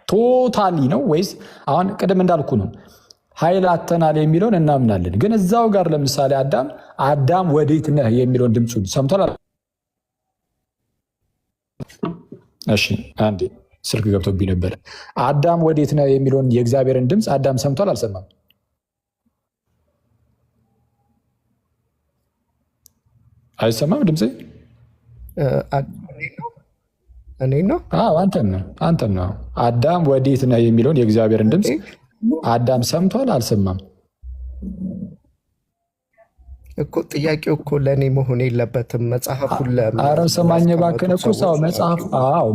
ቶታሊ ነው ወይስ? አሁን ቅድም እንዳልኩ ነው ኃይል አተናል የሚለውን እናምናለን። ግን እዛው ጋር ለምሳሌ አዳም ወዴት ነህ የሚለውን ድምፁን ሰምቷል። እሺ አንዴ ስልክ ገብቶብኝ ነበር። አዳም ወዴት ነህ የሚለውን የእግዚአብሔርን ድምፅ አዳም ሰምቷል አልሰማም? አይሰማም ድምፄ? እኔ ነው አንተን ነው። አዳም ወዴት ነህ የሚለውን የእግዚአብሔርን ድምፅ አዳም ሰምቷል አልሰማም? እኮ ጥያቄው እኮ ለእኔ መሆን የለበትም። መጽሐፉን ኧረ ሰማኝ እባክህን እኮ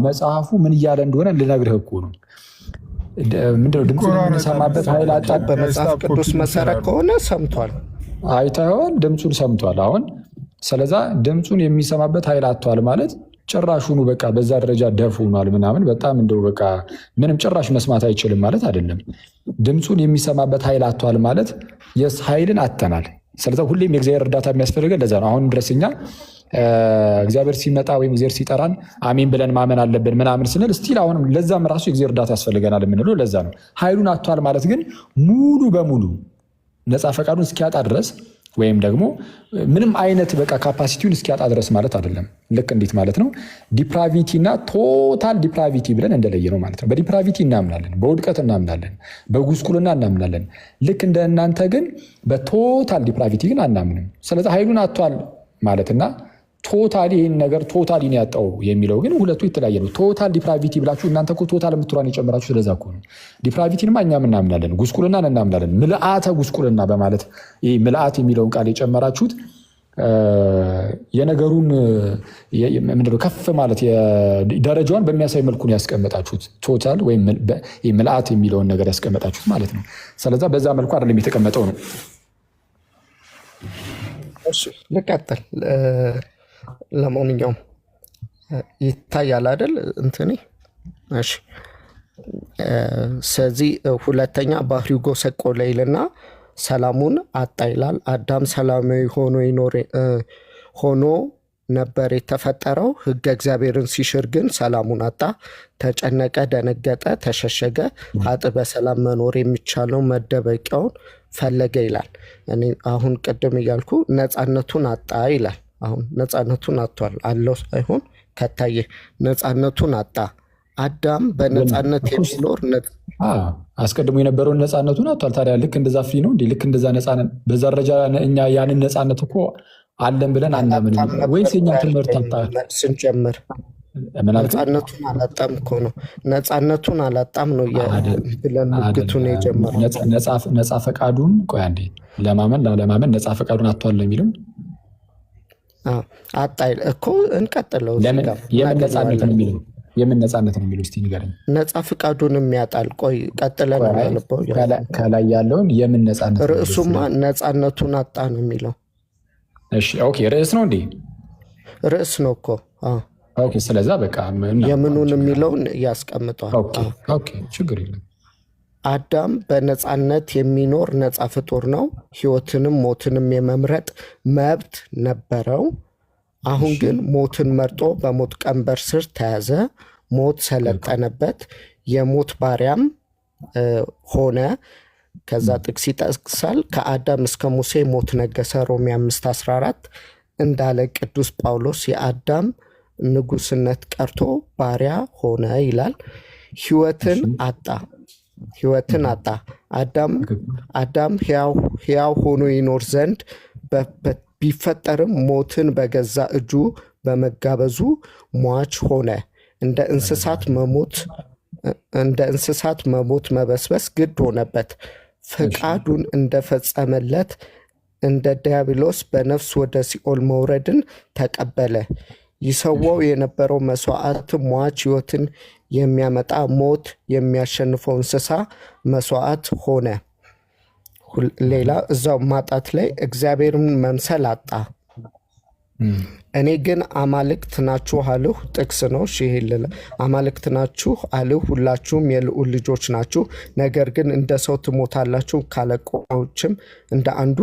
መጽሐፉ ምን እያለ እንደሆነ ልነግርህ እኮ ነው። ምንድነው ድምፁን የምንሰማበት ኃይል አጣ? በመጽሐፍ ቅዱስ መሰረት ከሆነ ሰምቷል። አይተኸዋል? ድምፁን ሰምቷል። አሁን ስለዛ ድምፁን የሚሰማበት ኃይል አጥቷል ማለት ጭራሹኑ በቃ በዛ ደረጃ ደፍ ሆኗል ምናምን በጣም እንደው በቃ ምንም ጭራሽ መስማት አይችልም ማለት አይደለም። ድምፁን የሚሰማበት ኃይል አጥቷል ማለት የስ ኃይልን አጥተናል። ስለዚህ ሁሌም የእግዚአብሔር እርዳታ የሚያስፈልገን ለዛ ነው። አሁን ድረስ እኛ እግዚአብሔር ሲመጣ ወይም እግዚአብሔር ሲጠራን አሜን ብለን ማመን አለብን ምናምን ስንል ስቲል አሁንም ለዛም ራሱ የእግዚአብሔር እርዳታ ያስፈልገናል የምንለው ለዛ ነው። ኃይሉን አጥቷል ማለት ግን ሙሉ በሙሉ ነፃ ፈቃዱን እስኪያጣ ድረስ ወይም ደግሞ ምንም አይነት በቃ ካፓሲቲውን እስኪያጣ ድረስ ማለት አይደለም። ልክ እንዴት ማለት ነው? ዲፕራቪቲ እና ቶታል ዲፕራቪቲ ብለን እንደለየ ነው ማለት ነው። በዲፕራቪቲ እናምናለን፣ በውድቀት እናምናለን፣ በጉስቁልና እናምናለን። ልክ እንደ እናንተ ግን በቶታል ዲፕራቪቲ ግን አናምንም። ስለዚህ ኃይሉን አጥቷል ማለትና ቶታሊ ይህን ነገር ቶታሊ ነው ያጣው የሚለው ግን ሁለቱ የተለያየ ነው። ቶታል ዲፕራቪቲ ብላችሁ እናንተ እኮ ቶታል የምትሏን የጨመራችሁ ስለዛ እኮ ነው። ዲፕራቪቲንማ እኛም እናምናለን፣ ጉስቁልናን እናምናለን። ምልአተ ጉስቁልና በማለት ይህ ምልአት የሚለውን ቃል የጨመራችሁት የነገሩን ምንድነው ከፍ ማለት ደረጃውን በሚያሳይ መልኩ ነው ያስቀመጣችሁት። ቶታል ወይም ምልአት የሚለውን ነገር ያስቀመጣችሁት ማለት ነው። ስለዛ በዛ መልኩ አይደለም የተቀመጠው ነው። እሺ ልቀጥል። ለማንኛውም ይታያል አይደል እንትኔ? እሺ ስለዚህ ሁለተኛ ባህሪው ጎሰቆለ ይልና ሰላሙን አጣ ይላል። አዳም ሰላማዊ ሆኖ ነበር የተፈጠረው። ሕገ እግዚአብሔርን ሲሽር ግን ሰላሙን አጣ፣ ተጨነቀ፣ ደነገጠ፣ ተሸሸገ። ሀጥ በሰላም መኖር የሚቻለው መደበቂያውን ፈለገ ይላል። እኔ አሁን ቅድም እያልኩ ነፃነቱን አጣ ይላል። አሁን ነፃነቱን አጥቷል አለው ሳይሆን ከታየ ነፃነቱን አጣ። አዳም በነፃነት የሚኖር አስቀድሞ የነበረውን ነፃነቱን አጥቷል። ታዲያ ልክ እንደዛ ፍሪ ነው እንዴ? ልክ እንደዛ ነፃነት በዛ ደረጃ እኛ ያንን ነፃነት እኮ አለን ብለን አናምንም ወይስ የኛ ትምህርት አጣ? ስንጀምር ነፃነቱን አላጣም እኮ ነው። ነፃነቱን አላጣም ነው ብለን ሙግቱን የጀመረው። ነፃ ፈቃዱን ቆይ አንዴ ለማመን ላለማመን ነፃ ፈቃዱን አጥቷል ነው የሚለው አጣ እኮ። እንቀጥለው። የምን ነፃነት ነው የሚለው? የምን ነፃነት ነው የሚለው? እስቲ ንገረኝ። ነፃ ፈቃዱንም ያጣል። ቆይ ቀጥለን ያልበው ከላይ ያለውን የምን ነፃነት? ርዕሱማ ነፃነቱን አጣ ነው የሚለው። እሺ ኦኬ፣ ርዕስ ነው እንዴ? ርዕስ ነው እኮ። ኦኬ፣ ስለዛ በቃ የምኑን የሚለውን ያስቀምጠዋል። ኦኬ፣ ችግር የለም። አዳም በነፃነት የሚኖር ነፃ ፍጡር ነው። ሕይወትንም ሞትንም የመምረጥ መብት ነበረው። አሁን ግን ሞትን መርጦ በሞት ቀንበር ስር ተያዘ። ሞት ሰለጠነበት፣ የሞት ባሪያም ሆነ። ከዛ ጥቅስ ይጠቅሳል። ከአዳም እስከ ሙሴ ሞት ነገሰ። ሮሜ 5:14 እንዳለ ቅዱስ ጳውሎስ የአዳም ንጉስነት ቀርቶ ባሪያ ሆነ ይላል። ሕይወትን አጣ። አዳም ሕያው ሆኖ ይኖር ዘንድ ቢፈጠርም ሞትን በገዛ እጁ በመጋበዙ ሟች ሆነ። እንደ እንስሳት መሞት መበስበስ ግድ ሆነበት። ፈቃዱን እንደፈጸመለት እንደ ዲያብሎስ በነፍስ ወደ ሲኦል መውረድን ተቀበለ። ይሰዋው የነበረው መስዋዕት ሟች ሕይወትን የሚያመጣ ሞት የሚያሸንፈው እንስሳ መስዋዕት ሆነ። ሌላ እዛው ማጣት ላይ እግዚአብሔርን መምሰል አጣ። እኔ ግን አማልክት ናችሁ አልሁ። ጥቅስ ነው። አማልክት ናችሁ አልሁ፣ ሁላችሁም የልዑል ልጆች ናችሁ። ነገር ግን እንደ ሰው ትሞታላችሁ፣ ካለቆችም እንደ አንዱ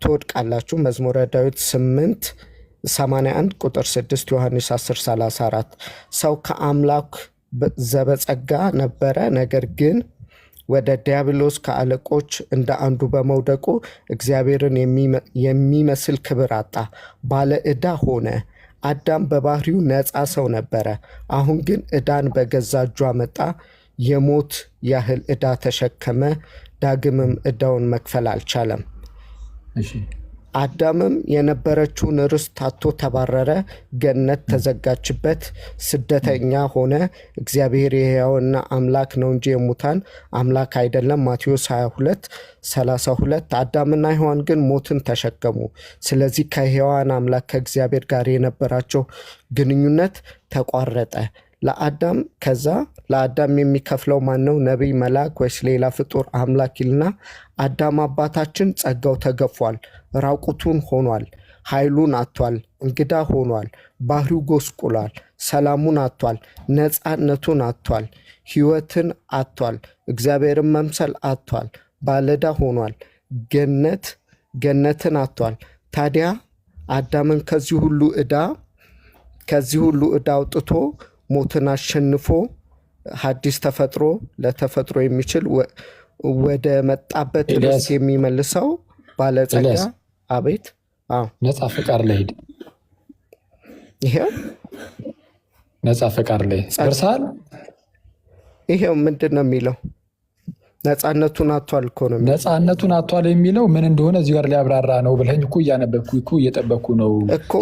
ትወድቃላችሁ። መዝሙረ ዳዊት 8:81 ቁጥር 6 ዮሐንስ 10:34 ሰው ከአምላክ ዘበጸጋ ነበረ፣ ነገር ግን ወደ ዲያብሎስ ከአለቆች እንደ አንዱ በመውደቁ እግዚአብሔርን የሚመስል ክብር አጣ፣ ባለ ዕዳ ሆነ። አዳም በባህሪው ነፃ ሰው ነበረ። አሁን ግን ዕዳን በገዛ እጁ አመጣ፣ የሞት ያህል ዕዳ ተሸከመ። ዳግምም ዕዳውን መክፈል አልቻለም። አዳምም የነበረችውን ርስት አጥቶ ተባረረ። ገነት ተዘጋችበት፣ ስደተኛ ሆነ። እግዚአብሔር የሕያዋን አምላክ ነው እንጂ የሙታን አምላክ አይደለም። ማቴዎስ 22:32 አዳምና ሔዋን ግን ሞትን ተሸከሙ። ስለዚህ ከሕያዋን አምላክ ከእግዚአብሔር ጋር የነበራቸው ግንኙነት ተቋረጠ። ለአዳም የሚከፍለው ማን ነው? ነቢይ፣ መልአክ ወይስ ሌላ ፍጡር? አምላክ ይልና አዳም አባታችን ጸጋው ተገፏል፣ ራቁቱን ሆኗል፣ ኃይሉን አጥቷል፣ እንግዳ ሆኗል፣ ባህሪው ጎስቁሏል፣ ሰላሙን አጥቷል፣ ነፃነቱን አጥቷል፣ ሕይወትን አጥቷል፣ እግዚአብሔርን መምሰል አጥቷል፣ ባለዕዳ ሆኗል፣ ገነትን አጥቷል። ታዲያ አዳምን ከዚህ ሁሉ ዕዳ አውጥቶ ሞትን አሸንፎ ሐዲስ ተፈጥሮ ለተፈጥሮ የሚችል ወደ መጣበት ርስት የሚመልሰው ባለጸጋ። አቤት ነፃ ፈቃድ ላይ ሄድ። ይሄው ነፃ ፈቃድ ላይ ደርሰሃል። ይሄው ምንድን ነው የሚለው? ነፃነቱን አጥቷል እኮ ነው። ነፃነቱን አጥቷል የሚለው ምን እንደሆነ እዚህ ጋር ሊያብራራ ነው ብለኸኝ እኮ እያነበብኩ እኮ እየጠበቅኩ ነው እኮ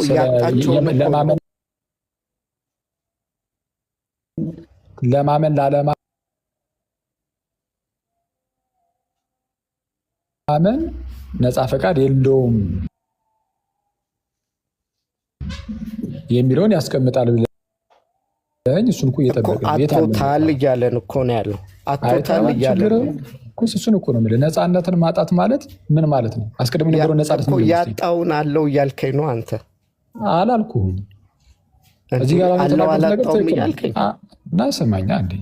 ለማመን ላለማመን ነፃ ፈቃድ የለውም የሚለውን ያስቀምጣል ብለኸኝ እሱን እኮ እየጠበቅን አጥቶታል እያለን እኮ ነው ያለው። አጥቶታል እያለን እሱን እኮ ነው የምልህ። ነፃነትን ማጣት ማለት ምን ማለት ነው? አስቀድሞ የነበረው ነፃነት ነው። ያጣውን አለው እያልከኝ ነው አንተ። አላልኩህም። እዚህ ጋር አላጣውም እያልከኝ እና ሰማኛ እንዴ?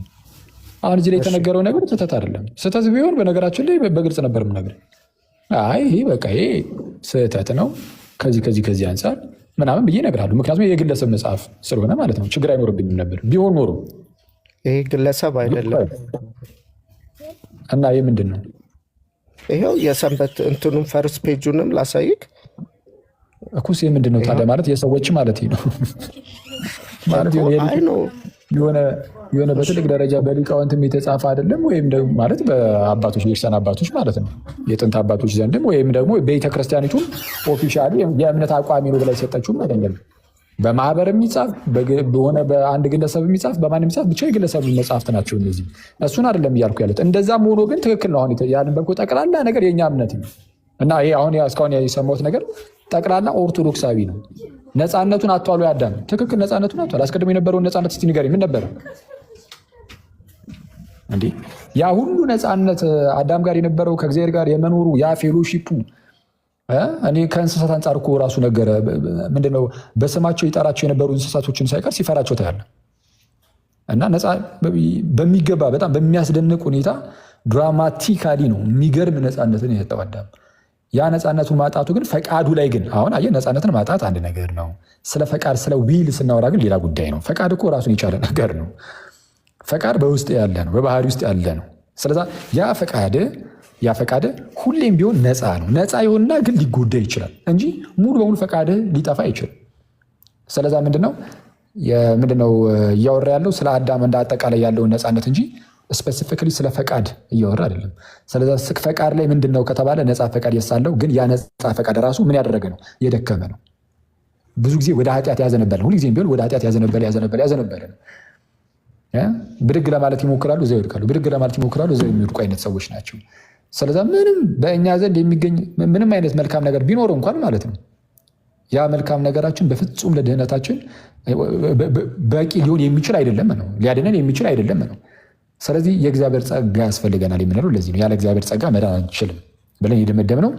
አሁን እዚህ ላይ የተነገረው ነገር ስህተት አይደለም። ስህተት ቢሆን በነገራችን ላይ በግልጽ ነበር የምነግርህ። አይ ይሄ በቃ ይሄ ስህተት ነው ከዚህ አንጻር ምናምን ብዬ እነግርሃለሁ። ምክንያቱም የግለሰብ መጽሐፍ ስለሆነ ማለት ነው። ችግር አይኖርብኝም ነበር ቢሆን ኖሮ። ይሄ ግለሰብ አይደለም እና ይህ ምንድን ነው? ይኸው የሰንበት እንትኑን ፈርስት ፔጁንም ላሳይክ እኩስ ምንድን ነው ታዲያ? ማለት የሰዎች ማለት ነው ማለት የሆነ በትልቅ ደረጃ በሊቃውንትም የተጻፈ አይደለም ወይም ደግሞ ማለት በአባቶች የክርስቲያን አባቶች ማለት ነው የጥንት አባቶች ዘንድም ወይም ደግሞ ቤተክርስቲያኒቱም ኦፊሻሊ የእምነት አቋሚ ነው ብላ የሰጠችውም አይደለም። በማህበር የሚጻፍ በሆነ በአንድ ግለሰብ የሚጻፍ በማንም የሚጻፍ ብቻ የግለሰብ መጽሐፍት ናቸው እነዚህ። እሱን አይደለም እያልኩ ያሉት። እንደዛም ሆኖ ግን ትክክል ነው። አሁን ያነበብኩ ጠቅላላ ነገር የእኛ እምነት ነው እና ይሄ አሁን እስካሁን የሰማሁት ነገር ጠቅላላ ኦርቶዶክሳዊ ነው። ነፃነቱን አጥቷል ወይ አዳም? ትክክል፣ ነፃነቱን አጥቷል። አስቀድሞ የነበረውን ነፃነት እስቲ ንገረኝ፣ ምን ነበረ እንዴ? ያ ሁሉ ነፃነት አዳም ጋር የነበረው ከእግዚአብሔር ጋር የመኖሩ ያ ፌሎሺፑ እኔ ከእንስሳት አንጻር እኮ ራሱ ነገረ ምንድነው በስማቸው ይጠራቸው የነበሩ እንስሳቶችን ሳይቀር ሲፈራቸው ታያለ። እና ነፃ በሚገባ በጣም በሚያስደንቅ ሁኔታ ድራማቲካሊ ነው የሚገርም ነፃነትን የሰጠው አዳም። ያ ነፃነቱን ማጣቱ ግን ፈቃዱ ላይ ግን አሁን አየህ፣ ነፃነትን ማጣት አንድ ነገር ነው። ስለ ፈቃድ ስለ ዊል ስናወራ ግን ሌላ ጉዳይ ነው። ፈቃድ እኮ ራሱን የቻለ ነገር ነው። ፈቃድ በውስጥ ያለ ነው፣ በባህሪ ውስጥ ያለ ነው። ስለዛ ያ ፈቃድ ሁሌም ቢሆን ነፃ ነው። ነፃ ይሆንና ግን ሊጎዳ ይችላል እንጂ ሙሉ በሙሉ ፈቃድ ሊጠፋ አይችልም። ስለዛ ምንድነው እያወራ ያለው ስለ አዳም እንደ አጠቃላይ ያለውን ነፃነት እንጂ ስፔሲፊካሊ ስለ ፈቃድ እያወራ አይደለም። ስለዛ ፈቃድ ላይ ምንድነው ከተባለ ነፃ ፈቃድ የሳለው ግን ያ ነፃ ፈቃድ ራሱ ምን ያደረገ ነው? የደከመ ነው። ብዙ ጊዜ ወደ ኃጢአት ያዘነበለ፣ ሁልጊዜም ቢሆን ወደ ኃጢአት ያዘነበለ ነው። ብድግ ለማለት ይሞክራሉ፣ እዛው ይወድቃሉ። ብድግ ለማለት ይሞክራሉ፣ እዛው የሚወድቁ አይነት ሰዎች ናቸው። ስለዛ ምንም በእኛ ዘንድ የሚገኝ ምንም አይነት መልካም ነገር ቢኖር እንኳን ማለት ነው ያ መልካም ነገራችን በፍጹም ለድህነታችን በቂ ሊሆን የሚችል አይደለም ነው፣ ሊያድነን የሚችል አይደለም ነው። ስለዚህ የእግዚአብሔር ጸጋ ያስፈልገናል የምንለው ለዚህ ነው። ያለ እግዚአብሔር ጸጋ መዳን አንችልም ብለን የደመደምነው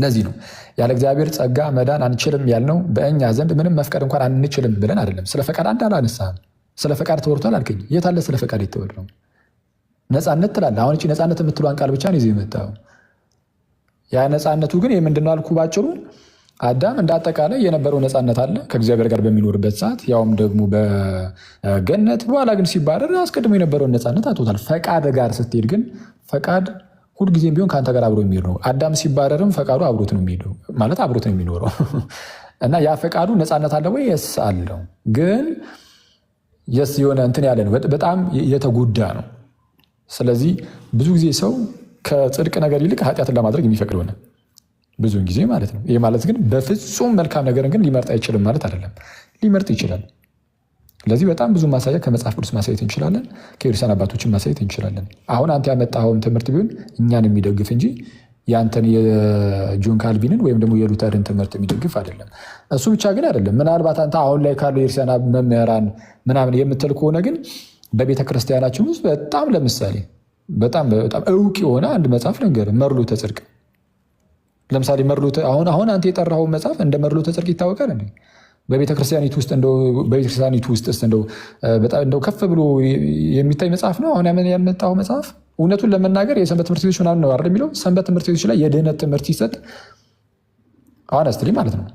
ለዚህ ነው። ያለ እግዚአብሔር ጸጋ መዳን አንችልም ያልነው በእኛ ዘንድ ምንም መፍቀድ እንኳን አንችልም ብለን አይደለም። ስለ ፈቃድ አንድ አላነሳህም። ስለ ፈቃድ ተወርቷል አልከኝ። የት አለ ስለ ፈቃድ የተወራው? ነፃነት ትላለህ። አሁን እቺ ነፃነት የምትሏን ቃል ብቻ ነው ይዘህ የመጣው። ያ ነፃነቱ ግን የምንድነው አልኩህ ባጭሩ። አዳም እንደ አጠቃላይ የነበረው ነፃነት አለ ከእግዚአብሔር ጋር በሚኖርበት ሰዓት፣ ያውም ደግሞ በገነት። በኋላ ግን ሲባረር አስቀድሞ የነበረውን ነፃነት አጥቶታል። ፈቃድ ጋር ስትሄድ ግን ፈቃድ ሁልጊዜም ቢሆን ከአንተ ጋር አብሮ የሚሄድ ነው። አዳም ሲባረርም ፈቃዱ አብሮት ነው የሚሄደው፣ ማለት አብሮት ነው የሚኖረው እና ያ ፈቃዱ ነፃነት አለ ወይ? የስ አለው። ግን የስ የሆነ እንትን ያለ ነው፣ በጣም የተጎዳ ነው። ስለዚህ ብዙ ጊዜ ሰው ከጽድቅ ነገር ይልቅ ኃጢአትን ለማድረግ የሚፈቅድ ሆነ ብዙውን ጊዜ ማለት ነው። ይህ ማለት ግን በፍጹም መልካም ነገርን ግን ሊመርጥ አይችልም ማለት አይደለም። ሊመርጥ ይችላል። ለዚህ በጣም ብዙ ማሳያ ከመጽሐፍ ቅዱስ ማሳየት እንችላለን፣ ከቅዱሳን አባቶችን ማሳየት እንችላለን። አሁን አንተ ያመጣኸውን ትምህርት ቢሆን እኛን የሚደግፍ እንጂ የአንተን የጆን ካልቪንን ወይም ደግሞ የሉተርን ትምህርት የሚደግፍ አይደለም። እሱ ብቻ ግን አይደለም። ምናልባት አንተ አሁን ላይ ካሉ የክርስቲያን መምህራን ምናምን የምትል ከሆነ ግን በቤተ ክርስቲያናችን ውስጥ በጣም ለምሳሌ በጣም እውቅ የሆነ አንድ መጽሐፍ ልንገርህ፣ መርሎተ ጽድቅ። ለምሳሌ አሁን አንተ የጠራኸውን መጽሐፍ እንደ መርሎተ ጽድቅ ይታወቃል እንዴ? በቤተክርስቲያኒቱ ውስጥ እንደው ከፍ ብሎ የሚታይ መጽሐፍ ነው አሁን ያመጣው መጽሐፍ። እውነቱን ለመናገር የሰንበት ትምህርት ቤቶች ምናምን ነው አይደል የሚለው። ሰንበት ትምህርት ቤቶች ላይ የድህነት ትምህርት ሲሰጥ ሆነስትሊ ማለት ነው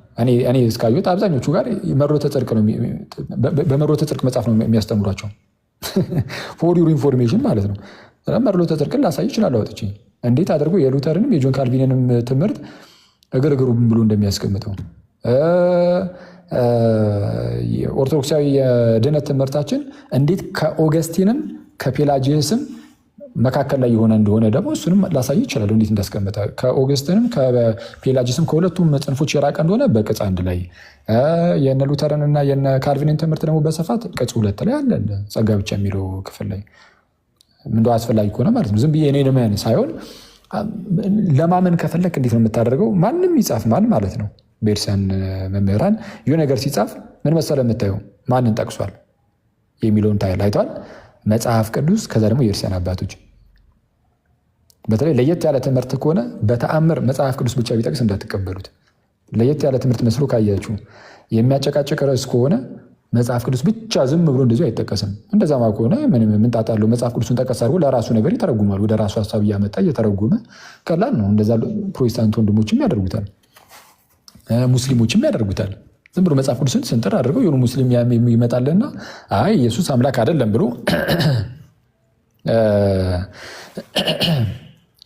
እኔ እስካየሁት አብዛኞቹ ጋር በመርሎተ ጽድቅ መጽሐፍ ነው የሚያስተምሯቸው። ፎር ዩር ኢንፎርሜሽን ማለት ነው። መርሎተ ጽድቅን ላሳይ ይችላል አውጥቼ እንዴት አድርጎ የሉተርንም የጆን ካልቪንንም ትምህርት እግር ብሎ እንደሚያስቀምጠው። ኦርቶዶክሳዊ የድህነት ትምህርታችን እንዴት ከኦገስቲንም ከፔላጂየስም መካከል ላይ የሆነ እንደሆነ ደግሞ እሱንም ላሳይ ይችላል እንዴት እንዳስቀመጠ። ከኦገስቲንም ከፔላጂየስም ከሁለቱም ጽንፎች የራቀ እንደሆነ በቅጽ 1 ላይ፣ የነ ሉተርንና የነ ካልቪንን ትምህርት ደግሞ በስፋት ቅጽ 2 ላይ አለ ጸጋ ብቻ የሚለው ክፍል ላይ እንደው አስፈላጊ ከሆነ ማለት ነው። ዝም ብዬ እኔ ለማን ሳይሆን ለማመን ከፈለክ እንዴት ነው የምታደርገው? ማንም ይጻፍ ማለት ነው። ቤርሳን መምህራን የሆነ ነገር ሲጻፍ ምን መሰለህ የምታየው ማንን ጠቅሷል የሚለውን አይተዋል። መጽሐፍ ቅዱስ፣ ከዛ ደግሞ የቤርሳን አባቶች። በተለይ ለየት ያለ ትምህርት ከሆነ በተአምር መጽሐፍ ቅዱስ ብቻ ቢጠቅስ እንዳትቀበሉት። ለየት ያለ ትምህርት መስሎ ካያችሁ የሚያጨቃጭቅ ርዕስ ከሆነ መጽሐፍ ቅዱስ ብቻ ዝም ብሎ እንደዚሁ አይጠቀስም። እንደዛማ ከሆነ ምን ጣጣ አለው? መጽሐፍ ቅዱስን ጠቀስ አድርጎ ለራሱ ነገር ይተረጉማል። ወደ ራሱ ሀሳብ እያመጣ እየተረጎመ ቀላል ነው። እንደዛ ፕሮቴስታንት ወንድሞችም ያደርጉታል፣ ሙስሊሞችም ያደርጉታል። ዝም ብሎ መጽሐፍ ቅዱስን ስንጥር አድርገው የሆኑ ሙስሊም ይመጣልና አይ ኢየሱስ አምላክ አይደለም ብሎ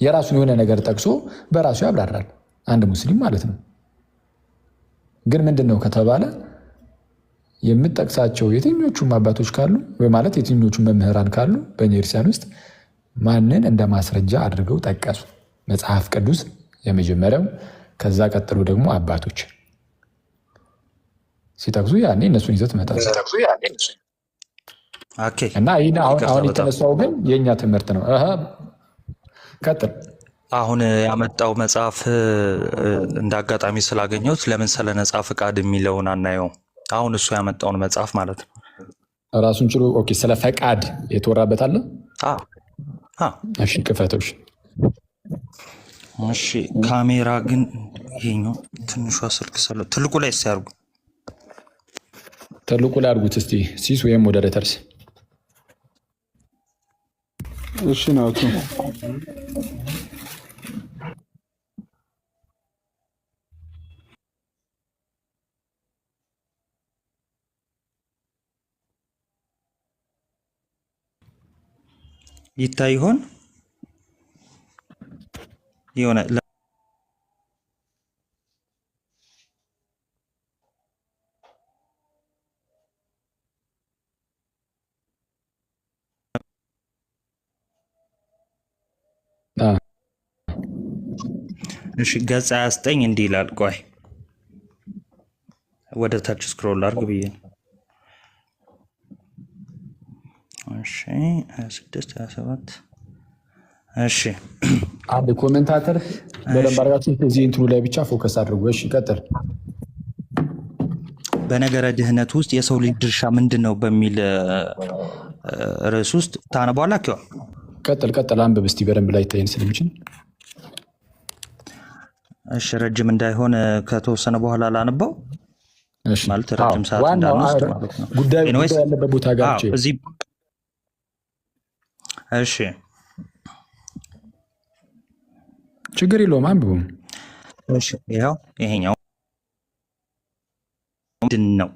የራሱን የሆነ ነገር ጠቅሶ በራሱ ያብራራል። አንድ ሙስሊም ማለት ነው። ግን ምንድን ነው ከተባለ የምጠቅሳቸው የትኞቹም አባቶች ካሉ ወይ ማለት የትኞቹም መምህራን ካሉ በእኛ ክርስቲያን ውስጥ ማንን እንደ ማስረጃ አድርገው ጠቀሱ? መጽሐፍ ቅዱስ የመጀመሪያው፣ ከዛ ቀጥሎ ደግሞ አባቶች ሲጠቅሱ ያኔ እነሱን ይዘት መጣ እና አሁን የተነሳው ግን የእኛ ትምህርት ነው። ቀጥል። አሁን ያመጣው መጽሐፍ እንደ አጋጣሚ ስላገኘሁት ለምን ስለ ነጻ ፈቃድ የሚለውን አናየውም? አሁን እሱ ያመጣውን መጽሐፍ ማለት ነው ራሱን ችሎ። ኦኬ፣ ስለ ፈቃድ የተወራበት አለ። እሺ፣ ክፈቶች። እሺ፣ ካሜራ ግን ይሄኛው ትንሿ ስልክ ስለ ትልቁ ላይ ሲያርጉ ትልቁ ላይ አድርጉት እስቲ ሲስ ወይም ሞዴሬተርስ። እሺ ናቱ ይታይ ይሆን የሆነ እሺ ገጽ 29 እንዲህ ይላል። ቆይ ወደ ታች ስክሮል አድርግ ብዬ ነው። እሺ 26 27 እሺ አንድ ኮሜንታተር በደንብ አድርጋችሁ እዚህ እንትኑ ላይ ብቻ ፎከስ አድርጉ። እሺ ቀጥል። በነገረ ድህነት ውስጥ የሰው ልጅ ድርሻ ምንድን ነው በሚል ርዕስ ውስጥ ታነባላችሁ። ቀጥል አንብብ እስቲ በደንብ ላይ ታይን ስለሚችል። እሺ ረጅም እንዳይሆን ከተወሰነ በኋላ ላንባው። እሺ ማለት ረጅም ሰዓት እንዳንወስድ ማለት ነው። ጉዳዩ ያለበት ቦታ ጋር እዚህ እሺ ችግር የለውም አንብቡ። እሺ ያው ይሄኛው ምንድን ነው?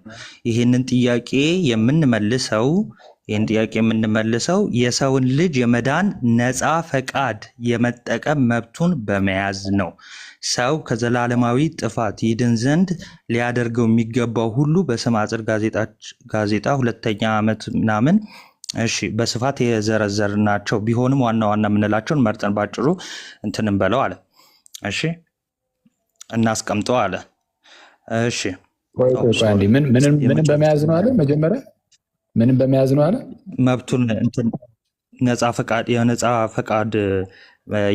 ይህንን ጥያቄ የምንመልሰው የሰውን ልጅ የመዳን ነፃ ፈቃድ የመጠቀም መብቱን በመያዝ ነው። ሰው ከዘላለማዊ ጥፋት ይድን ዘንድ ሊያደርገው የሚገባው ሁሉ በስም አጽር ጋዜጣ 2ኛ ዓመት ምናምን እሺ በስፋት የዘረዘርናቸው ቢሆንም ዋና ዋና የምንላቸውን መርጠን ባጭሩ እንትንም በለው አለ። እሺ እናስቀምጠው አለ። እሺ ምንም በመያዝ ነው አለ። መጀመሪያ ምንም በመያዝ ነው አለ። መብቱን እንትን የነፃ ፈቃድ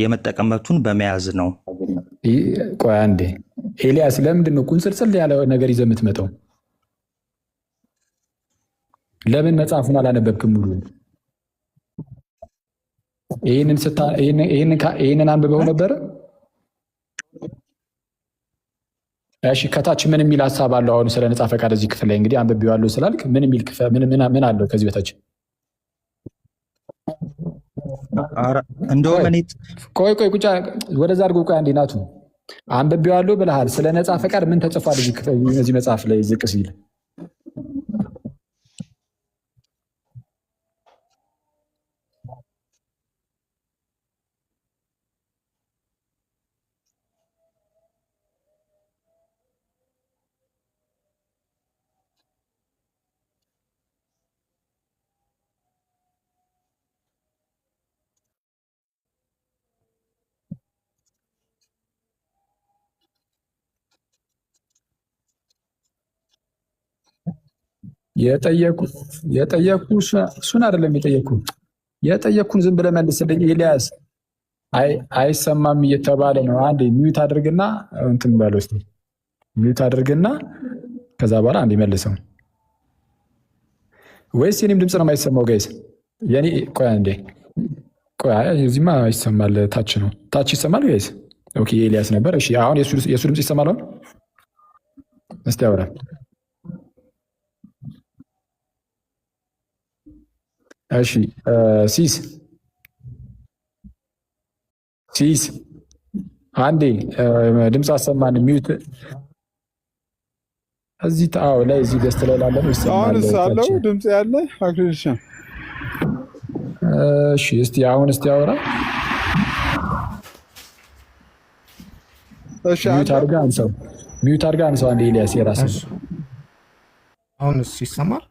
የመጠቀም መብቱን በመያዝ ነው። ቆይ አንዴ ኤልያስ፣ ለምንድን ነው ቁንጽልጽል ያለ ነገር ይዘህ የምትመጣው? ለምን መጽሐፉን አላነበብክም? ሙሉ ይህንን አንብበው ነበረ? እሺ ከታች ምን የሚል ሀሳብ አለው? አሁን ስለ ነፃ ፈቃድ እዚህ ክፍል ላይ እንግዲህ አንብቤዋለሁ ስላልክ ምን የሚል ምን አለው ከዚህ በታች? እንደውም ቆይ ቁጫ ወደዛ አድርጎ ቆይ አንዴ ናቱ አንብቤዋለሁ ብለሃል። ስለ ነፃ ፈቃድ ምን ተጽፏል እዚህ መጽሐፍ ላይ ዝቅ ሲል? የጠየኩ እሱን አይደለም የጠየኩን ዝም ብለህ መልስልኝ ኤልያስ። አይሰማም እየተባለ ነው። አንዴ ሚዩት አድርግና እንትን በለው እስኪ ሚዩት አድርግና ከዛ በኋላ አንዴ መልሰው። ወይስ የኔም ድምፅ ነው የማይሰማው ጋይስ? የኔ ቆይ አንዴ ቆይ፣ እዚህማ ይሰማል። ታች ነው ታች ይሰማል ጋይስ? ኦኬ ኤልያስ ነበር። እሺ አሁን የእሱ ድምፅ ይሰማል? አሁን እስቲ አውራ። እሺ ሲስ አንዴ ድምፅ አሰማን። ሚዩት እዚህ ታው ላይ እዚህ ገስት ላይ ላለ ነው ይሰማል። አሁንስ አለው ድምጽ ያለ አክሊልሻ። እሺ እስቲ አሁን እስቲ አውራ። እሺ ሚዩት አድርጋ አንሳው አንዴ ኤልያስ የራስህ። አሁንስ ይሰማል?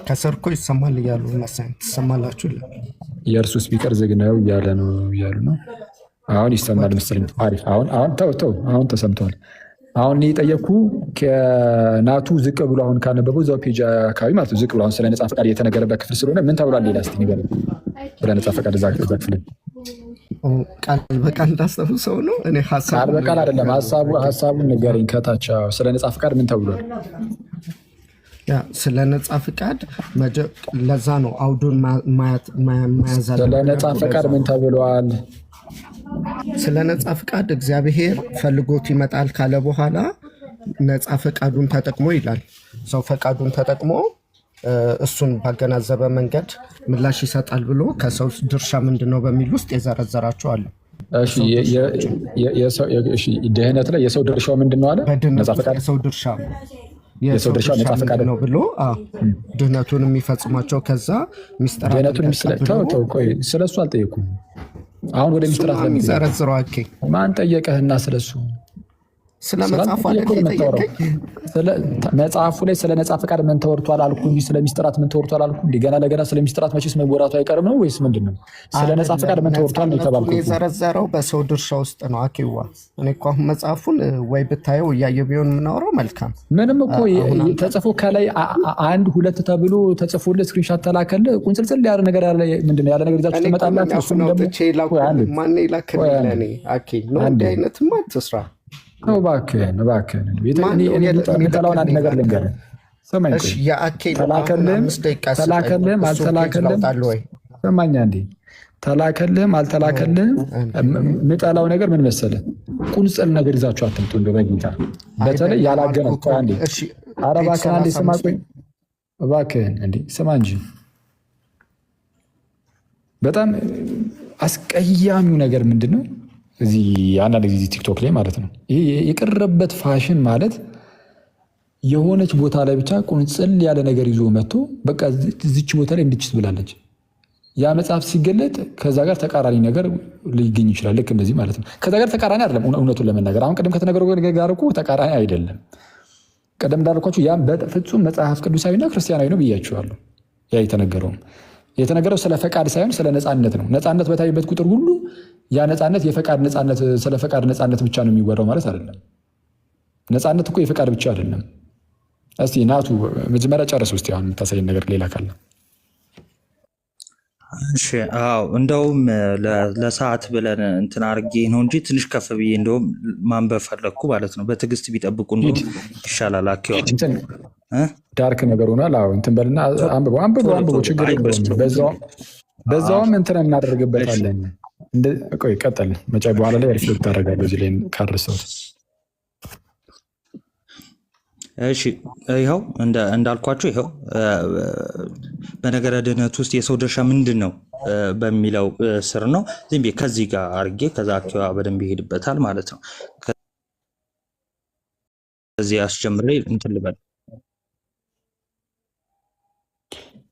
ከስር እኮ ይሰማል እያሉ መሰለኝ። ትሰማላችሁ? የእርሱ ስፒከር ዝግ ነው እያለ ነው እያሉ ነው። አሁን ይሰማል መሰለኝ። አሪፍ። አሁን ተው አሁን ተሰምቷል። አሁን የጠየቅኩ ከናቱ ዝቅ ብሎ አሁን ካነበበው እዛው ፔጅ አካባቢ ማለት ነው ዝቅ ብሎ አሁን ስለ ነጻ ፈቃድ የተነገረበት ክፍል ስለሆነ ምን ተብሏል? ሌላ እስኪ ንገረኝ። ስለ ነጻ ፈቃድ እዛ ክፍል ቃል በቃል ታስታውሰው ነው? እኔ ቃል በቃል አይደለም ሀሳቡን ንገረኝ። ከታች ስለ ነጻ ፈቃድ ምን ተብሏል? ያ ስለ ነጻ ፈቃድ ለዛ ነው አውዱን ማያዝ። ስለ ነጻ ፈቃድ ምን ተብሏል? ስለ ነጻ ፈቃድ እግዚአብሔር ፈልጎት ይመጣል ካለ በኋላ ነጻ ፈቃዱን ተጠቅሞ ይላል። ሰው ፈቃዱን ተጠቅሞ እሱን ባገናዘበ መንገድ ምላሽ ይሰጣል ብሎ ከሰው ድርሻ ምንድነው በሚል ውስጥ የዘረዘራቸው አለ። ድህነት ላይ የሰው ድርሻው ምንድነው አለ? ነጻ ፈቃድ የሰው ድርሻ ነጻ ፈቃድ ነው ብሎ ድህነቱን የሚፈጽሟቸው ከዛ ሚስጥራቱን ስለሱ አልጠየኩም። አሁን ወደ ሚስጥራት ለሚዘረዝረው ማን ጠየቀህና ስለሱ ስለ መጽሐፉ መጽሐፉ ላይ ስለ ነጻ ፈቃድ ምን ተወርቷል አልኩ እንጂ ስለ ሚስጥራት ምን ተወርቷል አልኩ እንዴ? ገና ለገና ስለ ሚስጥራት መቼስ መወራቱ አይቀርም ነው ወይስ ምንድን ነው? ስለ ነጻ ፈቃድ ምን ተወርቷል ነው የተባልኩት። የዘረዘረው በሰው ድርሻ ውስጥ ነው። አኬዋ እኔ እኮ አሁን መጽሐፉን ወይ ብታየው እያየሁ ቢሆን የምናወራው መልካም። ምንም እኮ ተጽፎ ከላይ 1 2 ተብሎ ተጽፎልህ ስክሪንሻት ተላከልህ ቁንጽልጽል ያለ ነገር ያለ ምንድን ነው ያለ ነገር ይዛችሁ ትመጣላችሁ። እሱም ደግሞ ማን ይላክልኝ ለኔ አኬ ነው እንዲህ አይነትማ አትስራ። እባክህን የምጠላውን አንድ ነገር ልንገርህ። ተላከልህም አልተላከልህም ሰማኝ አንዴ። ተላከልህም አልተላከልህም የምጠላው ነገር ምን መሰለህ? ቁንጽል ነገር ይዛችሁ አትምጡ። እንደው በጌታ በተለይ ያላገናኝ አንዴ። ኧረ እባክህን አንዴ ስማ። ቆይ እባክህን እንዴ ስማ እንጂ በጣም አስቀያሚው ነገር ምንድን ነው? እዚህ አንዳንድ ጊዜ ቲክቶክ ላይ ማለት ነው ይሄ የቀረበት ፋሽን ማለት የሆነች ቦታ ላይ ብቻ ቁንጽል ያለ ነገር ይዞ መጥቶ በቃ እዚች ቦታ ላይ እንድችት ብላለች። ያ መጽሐፍ ሲገለጥ ከዛ ጋር ተቃራኒ ነገር ሊገኝ ይችላል። ልክ እንደዚህ ማለት ነው። ከዛ ጋር ተቃራኒ አይደለም እውነቱን ለመናገር አሁን ቅድም ከተነገረው ጋር እኮ ተቃራኒ አይደለም። ቀደም እንዳልኳችሁ ያም በፍጹም መጽሐፍ ቅዱሳዊና ክርስቲያናዊ ነው ብያችኋለሁ። ያ የተነገረው ስለ ፈቃድ ሳይሆን ስለ ነፃነት ነው። ነፃነት በታይበት ቁጥር ሁሉ ያ ነፃነት የፈቃድ ነፃነት ስለ ፈቃድ ነፃነት ብቻ ነው የሚወራው ማለት አይደለም። ነፃነት እኮ የፈቃድ ብቻ አይደለም። እስቲ ናቱ መጀመሪያ ጨርስ ውስጥ አሁን የምታሳይን ነገር ሌላ ካለ። እሺ አዎ፣ እንደውም ለሰዓት ብለን እንትን አድርጌ ነው እንጂ ትንሽ ከፍ ብዬ እንደውም ማንበብ ፈለግኩ ማለት ነው። በትዕግስት ቢጠብቁ እንደውም ይሻላል። አኪዋ ዳርክ ነገር ሆኗል። አዎ እንትን በልና አንብበው ችግር የለውም። በዛውም እንትን እናደርግበታለን። ቆይ ቀጠል መጫ በኋላ ላይ ሪፍሌክት ታደርጋለህ እዚህ ላይ ካርሰው። እሺ ይኸው እንዳልኳችሁ ይኸው በነገረ ድህነት ውስጥ የሰው ድርሻ ምንድን ነው በሚለው ስር ነው። ዝም ብዬ ከዚህ ጋር አድርጌ ከዛ አኪዋ በደንብ ይሄድበታል ማለት ነው። ከዚህ አስጀምሬ እንትን ልበል።